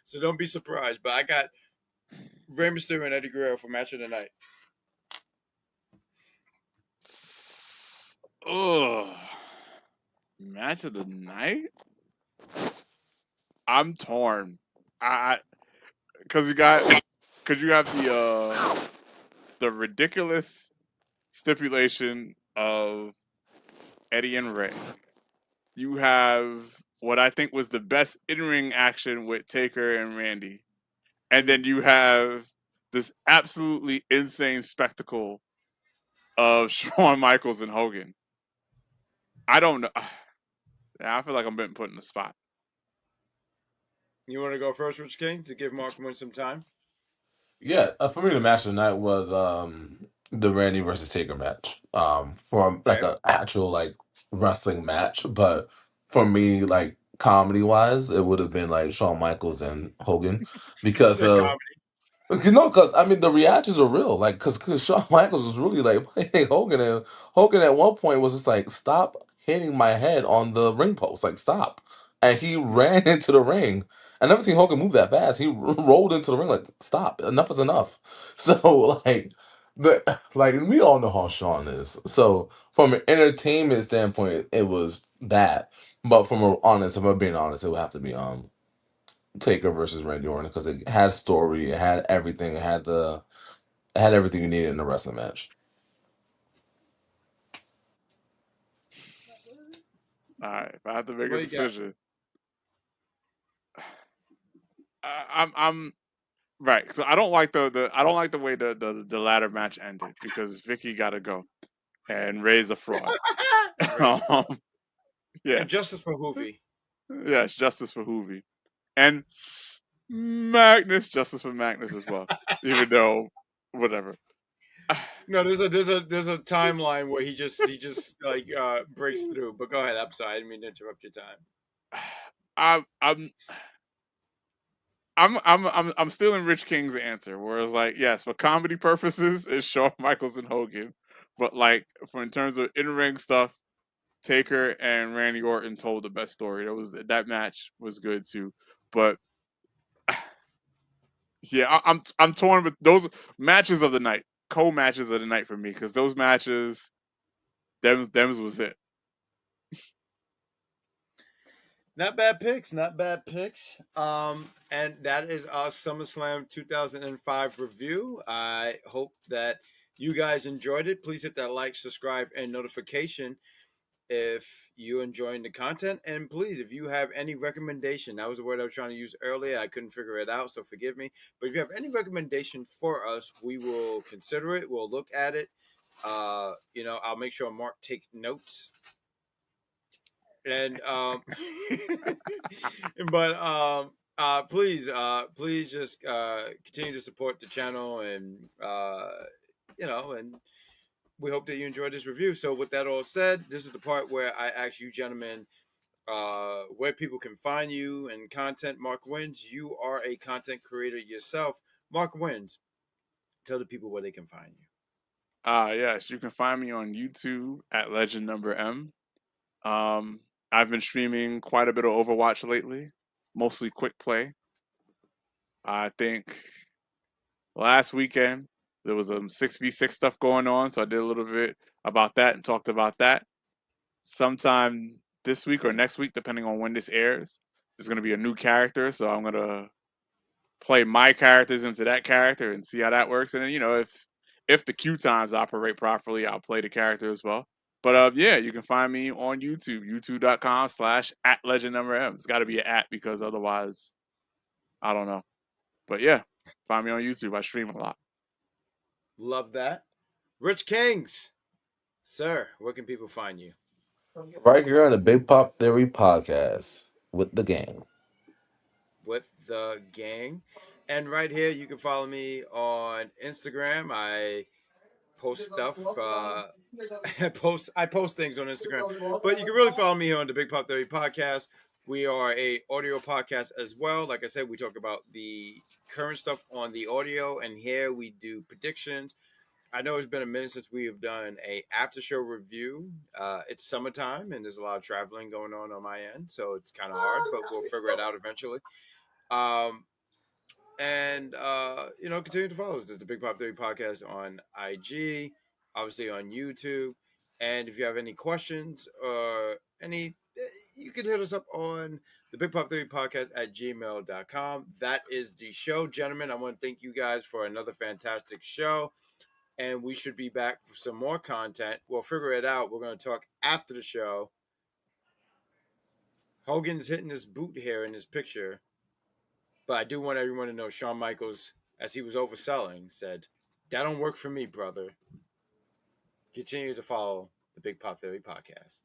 So don't be surprised. But I got Rey Mysterio and Eddie Guerrero for match of the night. Oh, match of the night. I'm torn. Because you have the ridiculous stipulation of Eddie and Rey. You have what I think was the best in-ring action with Taker and Randy. And then you have this absolutely insane spectacle of Shawn Michaels and Hogan. I don't know. I feel like I'm being put in the spot. You want to go first, Rich King, to give Mark some time? Yeah, for me, the match of the night was the Randy versus Taker match. For like an actual like wrestling match, but for me, like comedy wise, it would have been like Shawn Michaels and Hogan You because said of comedy. because I mean the reactions are real. Like because Shawn Michaels was really like playing Hogan, and Hogan at one point was just like, "Stop hitting my head on the ring post, like stop!" And he ran into the ring. I never seen Hogan move that fast. He rolled into the ring like, "Stop! Enough is enough." So like we all know how Shawn is. So from an entertainment standpoint, it was that. But from a honest, if I'm being honest, it would have to be Taker versus Randy Orton because it had story, it had everything, it had everything you needed in a wrestling match. All right, if I have to make What a do you got? decision, I'm right. So I don't like I don't like the way the ladder match ended because Vicky got to go and Ray's a fraud. Ray's a fraud. Yeah, And justice for Hoovy. yeah, it's justice for Hoovy and Magnus, justice for Magnus as well. Even though, whatever. No, there's a timeline where he just like breaks through. But go ahead. I'm sorry. I didn't mean to interrupt your time. I'm I'm I'm still in Rich King's answer, where it's like, yes, for comedy purposes, it's Shawn Michaels and Hogan, but like for in terms of in ring stuff, Taker and Randy Orton told the best story. That match was good too, but yeah, I'm torn with those matches of the night, co-matches of the night for me, because those matches, them's was it. Not bad picks, not bad picks. And that is our SummerSlam 2005 review. I hope that you guys enjoyed it. Please hit that like, subscribe, and notification if you're enjoying the content. And please, if you have any recommendation, that was the word I was trying to use earlier. I couldn't figure it out, so forgive me. But if you have any recommendation for us, we will consider it. We'll look at it. I'll make sure Mark take notes. And but please just continue to support the channel, and and we hope that you enjoyed this review. So with that all said, this is the part where I ask you gentlemen where people can find you and content. Mark Wins, you are a content creator yourself. Mark Wins, tell the people where they can find you. Yes, you can find me on YouTube at Legend Number M. I've been streaming quite a bit of Overwatch lately, mostly quick play. I think last weekend there was 6v6 stuff going on, so I did a little bit about that and talked about that. Sometime this week or next week, depending on when this airs, there's going to be a new character, so I'm going to play my characters into that character and see how that works. And then, if the queue times operate properly, I'll play the character as well. But yeah, you can find me on YouTube, youtube.com/@legendnumberm. It's got to be an @ because otherwise, I don't know. But yeah, find me on YouTube. I stream a lot. Love that. Rich Kings, sir, where can people find you? Right here on the Big Pop Theory podcast with the gang. With the gang. And right here, you can follow me on Instagram. I post stuff. I post things on Instagram, but you can really follow me here on the Big Pop Theory podcast. We are a audio podcast as well. Like I said, we talk about the current stuff on the audio, and here we do predictions. I know it's been a minute since we have done a after show review. It's summertime, and there's a lot of traveling going on my end, so it's kind of hard, but we'll figure it out eventually. Um, and continue to follow us. There's the Big Pop Theory podcast on IG, obviously on YouTube. And if you have any questions or you can hit us up on the Big Pop Theory podcast at gmail.com. That is the show, gentlemen. I want to thank you guys for another fantastic show. And we should be back for some more content. We'll figure it out. We're going to talk after the show. Hogan's hitting his boot here in his picture. But I do want everyone to know Shawn Michaels, as he was overselling, said, "That don't work for me, brother." Continue to follow the Big Pop Theory podcast.